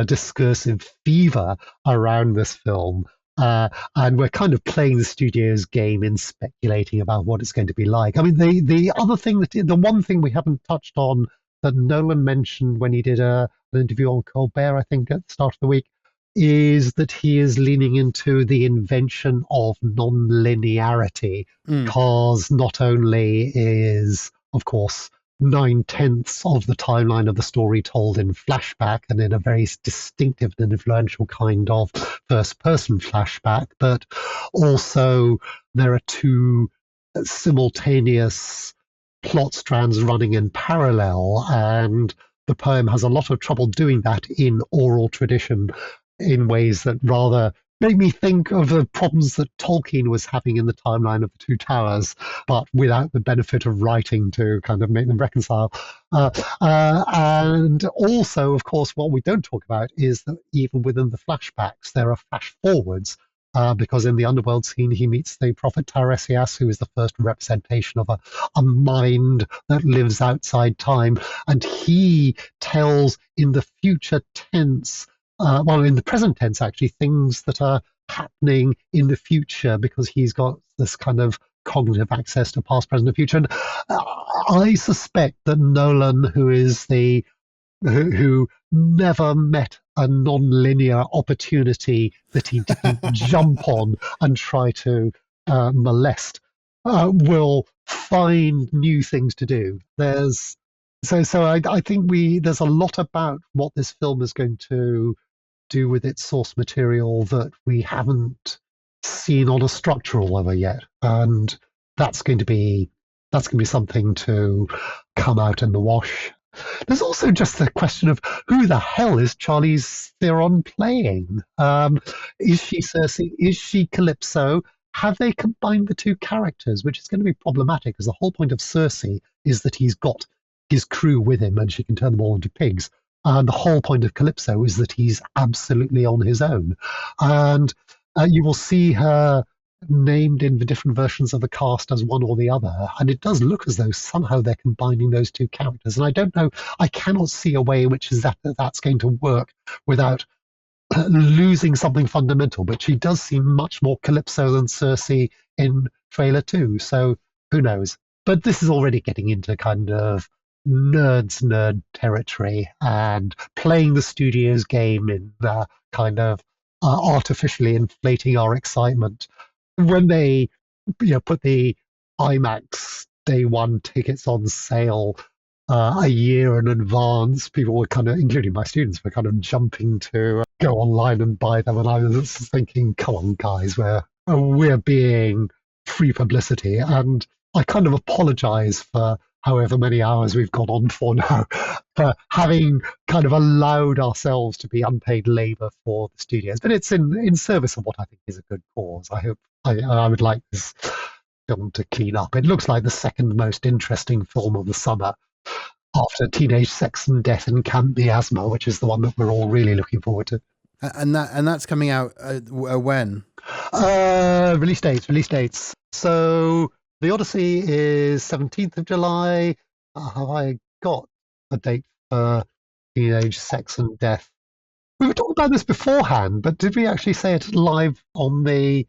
discursive fever around this film. And we're kind of playing the studio's game in speculating about what it's going to be like. I mean, the other thing the one thing we haven't touched on that Nolan mentioned when he did an interview on Colbert, I think, at the start of the week, is that he is leaning into the invention of non-linearity, Mm. because not only is, of course, 9/10 of the timeline of the story told in flashback and in a very distinctive and influential kind of first person flashback, but also there are two simultaneous plot strands running in parallel, and the poem has a lot of trouble doing that in oral tradition in ways that rather made me think of the problems that Tolkien was having in the timeline of the Two Towers, but without the benefit of writing to kind of make them reconcile. And also, of course, what we don't talk about is that even within the flashbacks, there are flash forwards. Because in the underworld scene, he meets the prophet Tiresias, who is the first representation of a mind that lives outside time. And he tells in the future tense, well, in the present tense, actually, things that are happening in the future because he's got this kind of cognitive access to past, present, and future. And I suspect that Nolan, who never met a non-linear opportunity that he didn't jump on and try to molest, will find new things to do. I think there's a lot about what this film is going to do with its source material that we haven't seen on a structural level yet, and that's going to be something to come out in the wash. There's also just the question of who the hell is Charlize Theron playing? Is she Cersei? Is she Calypso? Have they combined the two characters, which is going to be problematic, because the whole point of Cersei is that he's got his crew with him and she can turn them all into pigs. And the whole point of Calypso is that he's absolutely on his own. And you will see her named in the different versions of the cast as one or the other. And it does look as though somehow they're combining those two characters. And I don't know, I cannot see a way in which that's going to work without losing something fundamental. But she does seem much more Calypso than Cersei in trailer 2. So who knows? But this is already getting into kind of nerd territory and playing the studio's game in kind of artificially inflating our excitement. When they put the IMAX day one tickets on sale a year in advance, people were kind of, including my students, were kind of jumping to go online and buy them. And I was thinking, come on, guys, we're being free publicity. And I kind of apologize for however many hours we've gone on for now, for having kind of allowed ourselves to be unpaid labor for the studios. But it's in service of what I think is a good cause. I would like this film to clean up. It looks like the second most interesting film of the summer after Teenage Sex and Death and Camp Miasma, which is the one that we're all really looking forward to. And that's coming out when? Release dates. So the Odyssey is 17th of July. Have I got a date for Teenage Sex and Death? We were talking about this beforehand, but did we actually say it live on the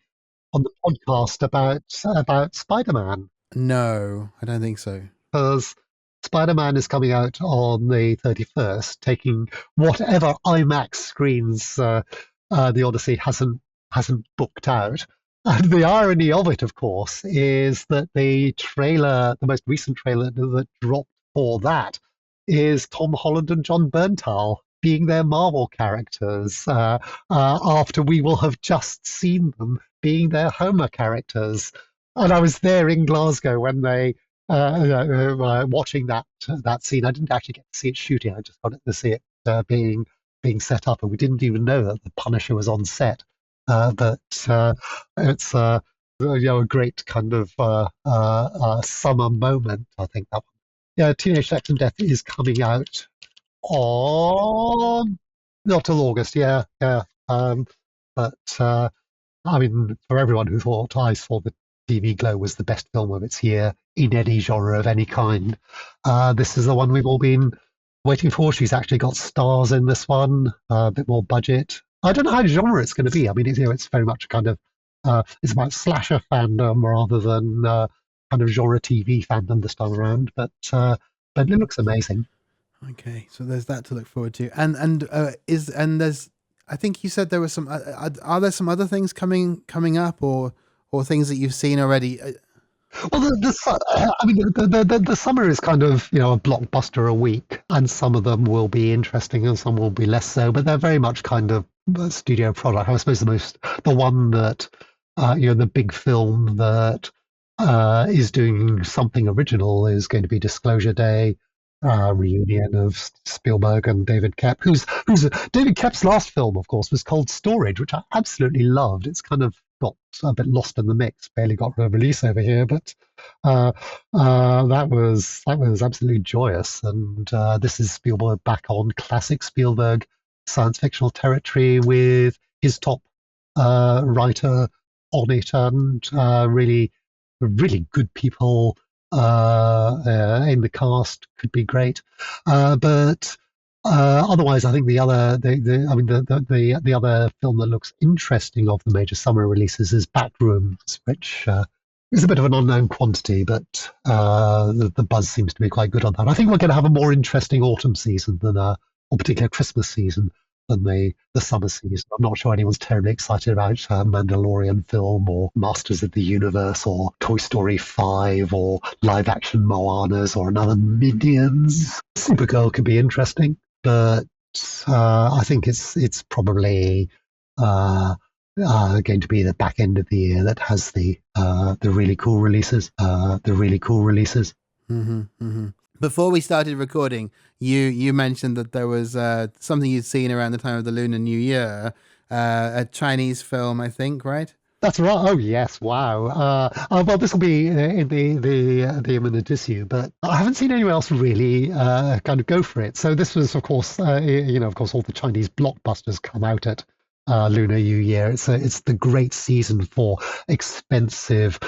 podcast about Spider-Man? No, I don't think so. Because Spider-Man is coming out on the 31st, taking whatever IMAX screens the Odyssey hasn't booked out. And the irony of it, of course, is that the most recent trailer that dropped for that, is Tom Holland and John Berntal being their Marvel characters, after we will have just seen them being their Homer characters. And I was there in Glasgow when they watching that scene. I didn't actually get to see it shooting. I just got to see it being set up, and we didn't even know that the Punisher was on set. But it's a great kind of summer moment. I think that one. Yeah, Teenage Sex and Death is coming out on not till August. Yeah, yeah. But I mean, for everyone who thought I Saw the TV Glow was the best film of its year in any genre of any kind, this is the one we've all been waiting for. She's actually got stars in this one, a bit more budget. I don't know how genre it's going to be. I mean, it's very much kind of it's about slasher fandom rather than kind of genre TV fandom this time around. But it looks amazing. Okay, so there's that to look forward to, and there's. I think you said there were some. Are there some other things coming up, or things that you've seen already? Well, I mean, the summer is kind of, a blockbuster a week, and some of them will be interesting and some will be less so, but they're very much kind of studio product. I suppose the one that, the big film that is doing something original is going to be Disclosure Day, reunion of Spielberg and David Koepp, who's David Koepp's last film, of course, was Cold Storage, which I absolutely loved. It's kind of got a bit lost in the mix, barely got a release over here, but that was absolutely joyous. And this is Spielberg back on classic Spielberg science fictional territory with his top writer on it, and really, really good people in the cast. Could be great, but otherwise, I think the other film that looks interesting of the major summer releases is Backrooms, which is a bit of an unknown quantity, but the buzz seems to be quite good on that. I think we're going to have a more interesting autumn season than or particular Christmas season than the summer season. I'm not sure anyone's terribly excited about Mandalorian film or Masters of the Universe or Toy Story 5 or live action Moanas or another Minions. Supergirl could be interesting, but I think it's probably going to be the back end of the year that has the really cool releases. Hmm, hmm. Before we started recording, you mentioned that there was something you'd seen around the time of the Lunar New Year, a Chinese film, I think, right? That's right. Oh yes, wow. Well, this will be in the imminent issue, but I haven't seen anyone else really kind of go for it. So this was, of course, of course, all the Chinese blockbusters come out at Lunar New Year. It's the great season for expensive,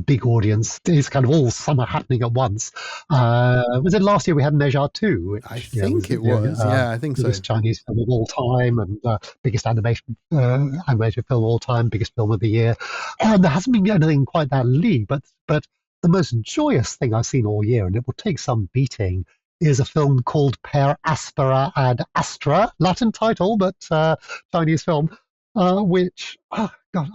big audience. It's kind of all summer happening at once. Was it last year we had Ne Zha 2, I which think it was. Yeah, I think so. biggest Chinese film of all time and biggest animated film of all time, biggest film of the year. And there hasn't been anything quite that league, but the most joyous thing I've seen all year, and it will take some beating, is a film called Per Aspera ad Astra, Latin title, but Chinese film, which, oh God,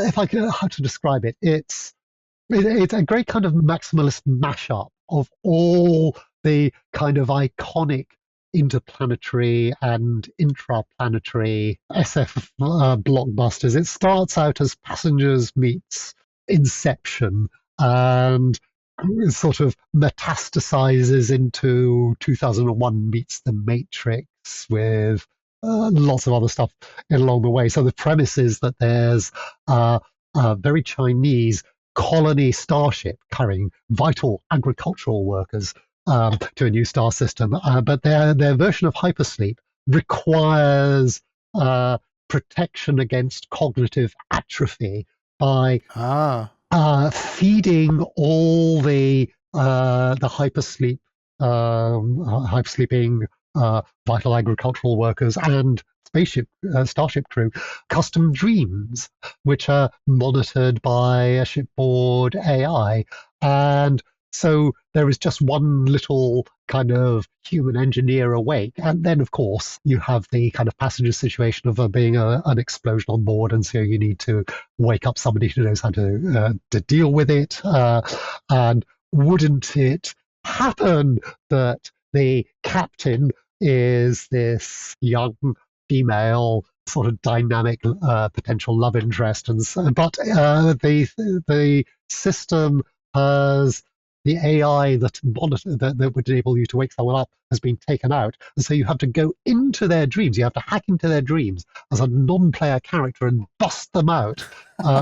if I could, how to describe it, it's a great kind of maximalist mashup of all the kind of iconic interplanetary and intraplanetary SF blockbusters. It starts out as Passengers meets Inception, and sort of metastasizes into 2001 meets The Matrix with lots of other stuff along the way. So the premise is that there's a very Chinese colony starship carrying vital agricultural workers to a new star system, but their version of hypersleep requires protection against cognitive atrophy by Ah, feeding all the hypersleeping vital agricultural workers and starship crew custom dreams, which are monitored by a shipboard AI. And so there is just one little kind of human engineer awake. And then, of course, you have the kind of passenger situation of there being an explosion on board. And so you need to wake up somebody who knows how to deal with it. And wouldn't it happen that the captain is this young female sort of dynamic potential love interest, but the system because the AI that would enable you to wake someone up has been taken out. And so you have to go into their dreams. You have to hack into their dreams as a non-player character and bust them out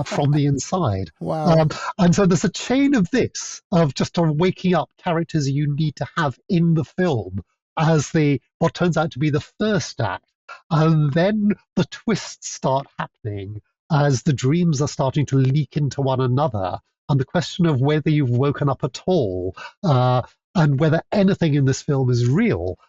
from the inside. Wow. Um, and so there's a chain of this, of just waking up characters you need to have in the film as what turns out to be the first act. And then the twists start happening as the dreams are starting to leak into one another. And the question of whether you've woken up at all and whether anything in this film is real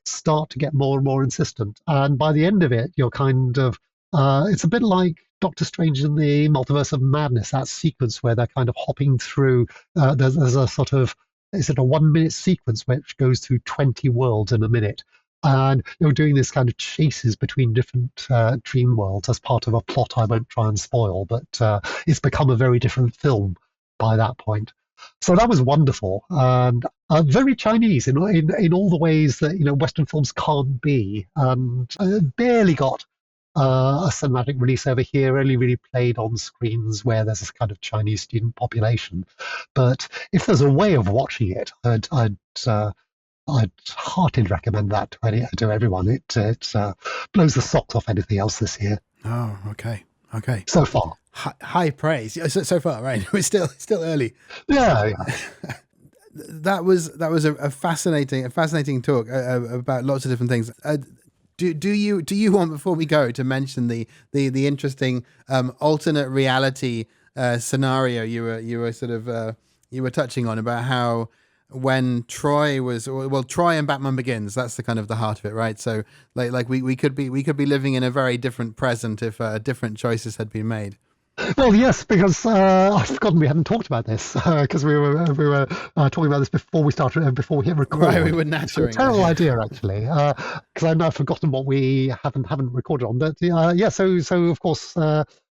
start to get more and more insistent. And by the end of it, you're kind of, it's a bit like Doctor Strange in the Multiverse of Madness, that sequence where they're kind of hopping through, there's a sort of, is it a 1 minute sequence which goes through 20 worlds in a minute? And you're doing this kind of chases between different dream worlds as part of a plot I won't try and spoil, but it's become a very different film by that point. So that was wonderful and very Chinese in all the ways that Western films can't be. And barely got a cinematic release over here. Only really played on screens where there's this kind of Chinese student population. But if there's a way of watching it, I'd heartily recommend that to everyone. It blows the socks off anything else this year. Oh, okay. Okay. So far. High praise. So far, right? We're still early. Yeah. That was a fascinating talk about lots of different things. Do you want, before we go, to mention the interesting alternate reality scenario you were touching on, about how when Troy and Batman Begins, that's the kind of the heart of it, right? So like we could be living in a very different present if different choices had been made. Well, yes, because I've forgotten we hadn't talked about this because we were talking about this before we started, before we hit record. Right, we were nattering. It's a terrible idea, actually, because I've now forgotten what we haven't recorded on. But yeah, so of course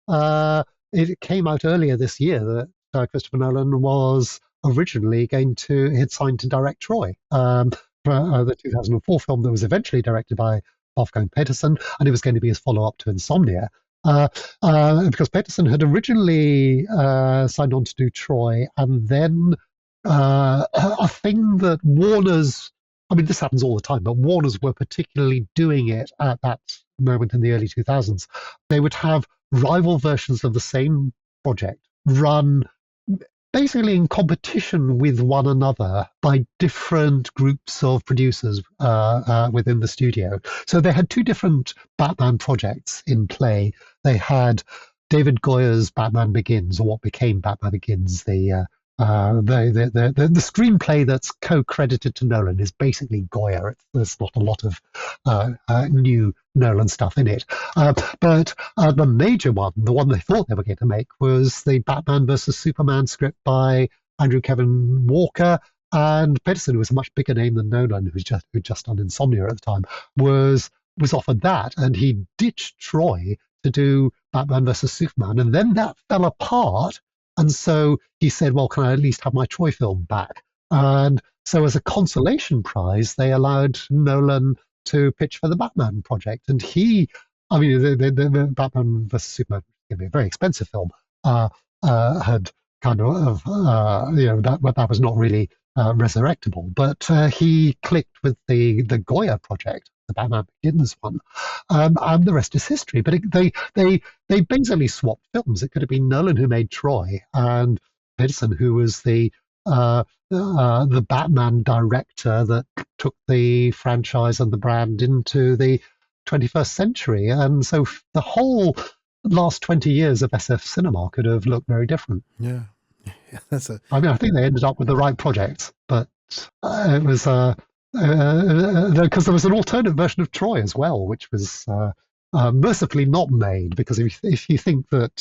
it came out earlier this year that Christopher Nolan was originally had signed to direct Troy, for the 2004 film that was eventually directed by Wolfgang Petersen, and it was going to be his follow-up to Insomnia. Because Peterson had originally signed on to do Troy, and then a thing that Warner's, I mean, this happens all the time, but Warner's were particularly doing it at that moment in the early 2000s. They would have rival versions of the same project run basically in competition with one another by different groups of producers within the studio. So they had two different Batman projects in play. They had David Goyer's Batman Begins, or what became Batman Begins. The screenplay that's co-credited to Nolan is basically Goyer. There's not a lot of new Nolan stuff in it. But the major one, the one they thought they were going to make, was the Batman versus Superman script by Andrew Kevin Walker. And Peterson, who was a much bigger name than Nolan, who'd just done Insomnia at the time, was offered that, and he ditched Troy to do Batman versus Superman, and then that fell apart. And so he said, well, can I at least have my Troy film back? And so as a consolation prize, they allowed Nolan to pitch for the Batman project. And the Batman vs. Superman, going to be a very expensive film, had kind of, that was not really resurrectable. But he clicked with the Goya project, the Batman Begins one, and the rest is history. But they basically swapped films. It could have been Nolan who made Troy, and Peterson who was the Batman director that took the franchise and the brand into the 21st century. And so the whole last 20 years of SF cinema could have looked very different. Yeah, I mean, I think they ended up with the right projects, but it was because there was an alternate version of Troy as well, which was mercifully not made, because if you think that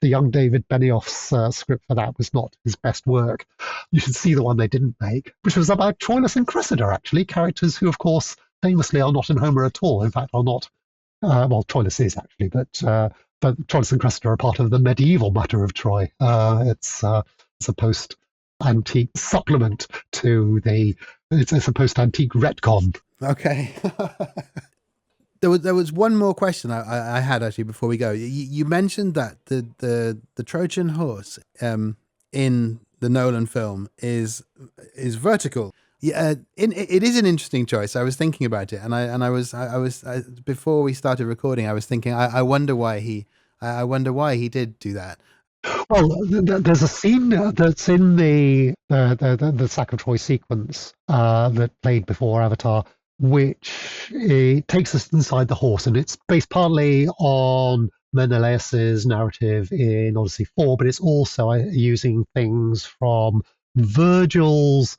the young David Benioff's script for that was not his best work, you should see the one they didn't make, which was about Troilus and Cressida, actually, characters who, of course, famously are not in Homer at all. In fact, are not. Well, Troilus is actually, but Troilus and Cressida are part of the medieval matter of Troy. It's a post-antique supplement to it's a post-antique retcon. Okay. There was one more question I had actually before we go. You mentioned that the Trojan horse in the Nolan film is vertical. Yeah, it is an interesting choice. I was thinking about it, and I was before we started recording, I was thinking, I wonder why he did do that. Well, there's a scene that's in the Sacred sequence that played before Avatar, which takes us inside the horse, and it's based partly on Menelaus's narrative in Odyssey 4, but it's also using things from Virgil's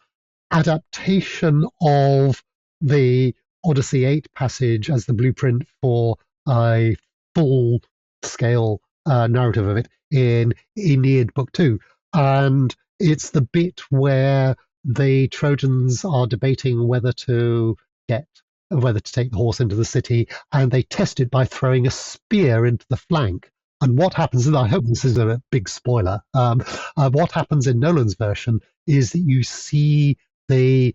adaptation of the Odyssey 8 passage as the blueprint for a full scale narrative of it in Aeneid Book 2. And it's the bit where the Trojans are debating whether to take the horse into the city, and they test it by throwing a spear into the flank. And what happens, and I hope this is a big spoiler, what happens in Nolan's version is that you see the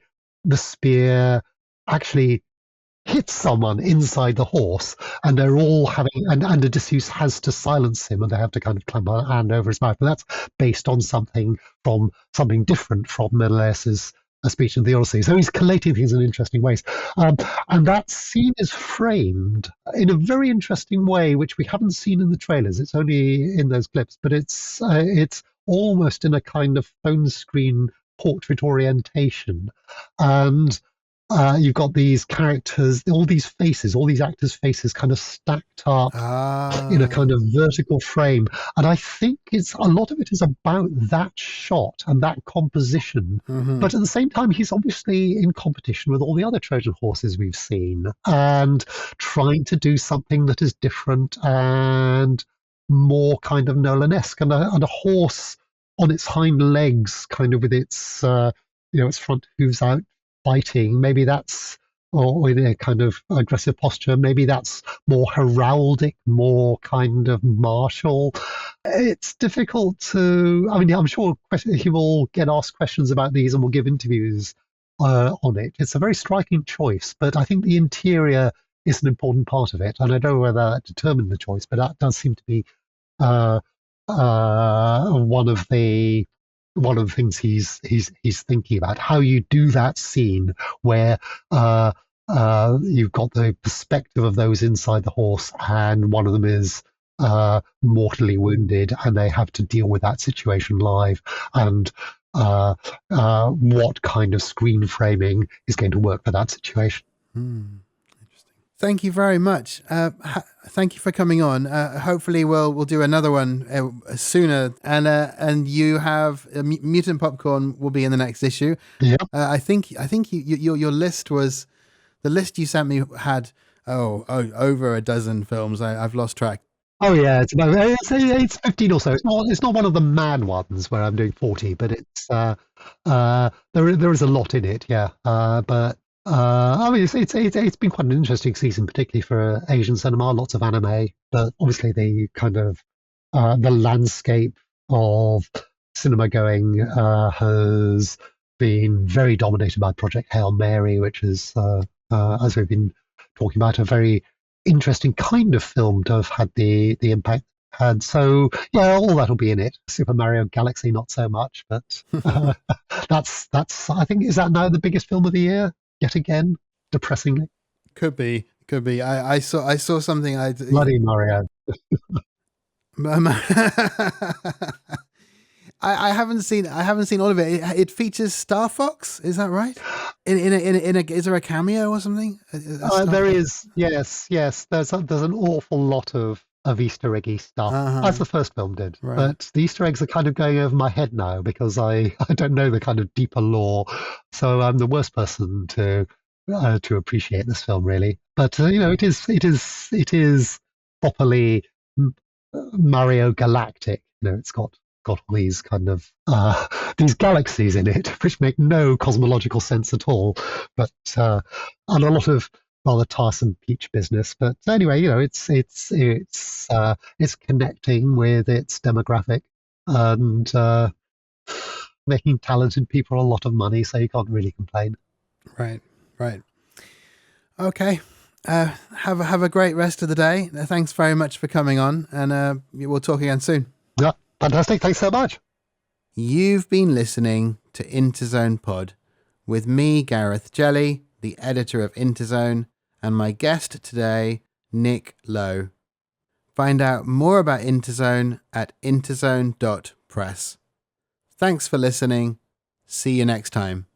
spear actually hits someone inside the horse, and they're all having, and Odysseus has to silence him, and they have to kind of clamp a hand over his mouth. But that's based on something different from Menelaus's speech in the Odyssey. So he's collating things in interesting ways. And that scene is framed in a very interesting way, which we haven't seen in the trailers. It's only in those clips, but it's almost in a kind of phone screen portrait orientation. And you've got these characters, all these actors' faces kind of stacked up in a kind of vertical frame. And I think a lot of it is about that shot and that composition. Mm-hmm. But at the same time, he's obviously in competition with all the other Trojan horses we've seen and trying to do something that is different and more kind of Nolan-esque. And a horse on its hind legs, kind of with its its front hooves out, fighting, maybe that's, or in a kind of aggressive posture, maybe that's more heraldic, more kind of martial. It's difficult to, I'm sure he will get asked questions about these and will give interviews on it. It's a very striking choice, but I think the interior is an important part of it, and I don't know whether that determined the choice, but that does seem to be one of the things he's thinking about, how you do that scene where you've got the perspective of those inside the horse, and one of them is mortally wounded, and they have to deal with that situation live, and what kind of screen framing is going to work for that situation. Interesting. Thank you very much. Thank you for coming on. Hopefully we'll do another one sooner. And you have Mutant Popcorn will be in the next issue. Yeah. I think your list was, the list you sent me had over a dozen films. I've lost track. Oh yeah, it's 15 or so. It's not one of the mad ones where I'm doing 40, but it's there is a lot in it. Yeah. But it's been quite an interesting season, particularly for Asian cinema. Lots of anime, but obviously the kind of the landscape of cinema going has been very dominated by Project Hail Mary, which is, as we've been talking about, a very interesting kind of film to have had the impact had. So yeah, all that'll be in it. Super Mario Galaxy, not so much, but that's I think, is that now the biggest film of the year yet again, depressingly? Could be. I saw something. Bloody Mario. I haven't seen all of it. It features Star Fox, is that right? Is there a cameo or something? There is, yes. There's an awful lot of Easter eggy stuff, as the first film did. Right. But the Easter eggs are kind of going over my head now because I don't know the kind of deeper lore, so I'm the worst person to appreciate this film, really. But it is properly Mario Galactic. It's got all these kind of these galaxies in it, which make no cosmological sense at all, but and a lot of rather tiresome peach business. But anyway, it's connecting with its demographic and making talented people a lot of money, so you can't really complain. Right. Okay. Have a great rest of the day. Thanks very much for coming on, and we'll talk again soon. Yeah, fantastic. Thanks so much. You've been listening to Interzone Pod with me, Gareth Jelly, the editor of Interzone, and my guest today, Nick Lowe. Find out more about Interzone at interzone.press. Thanks for listening. See you next time.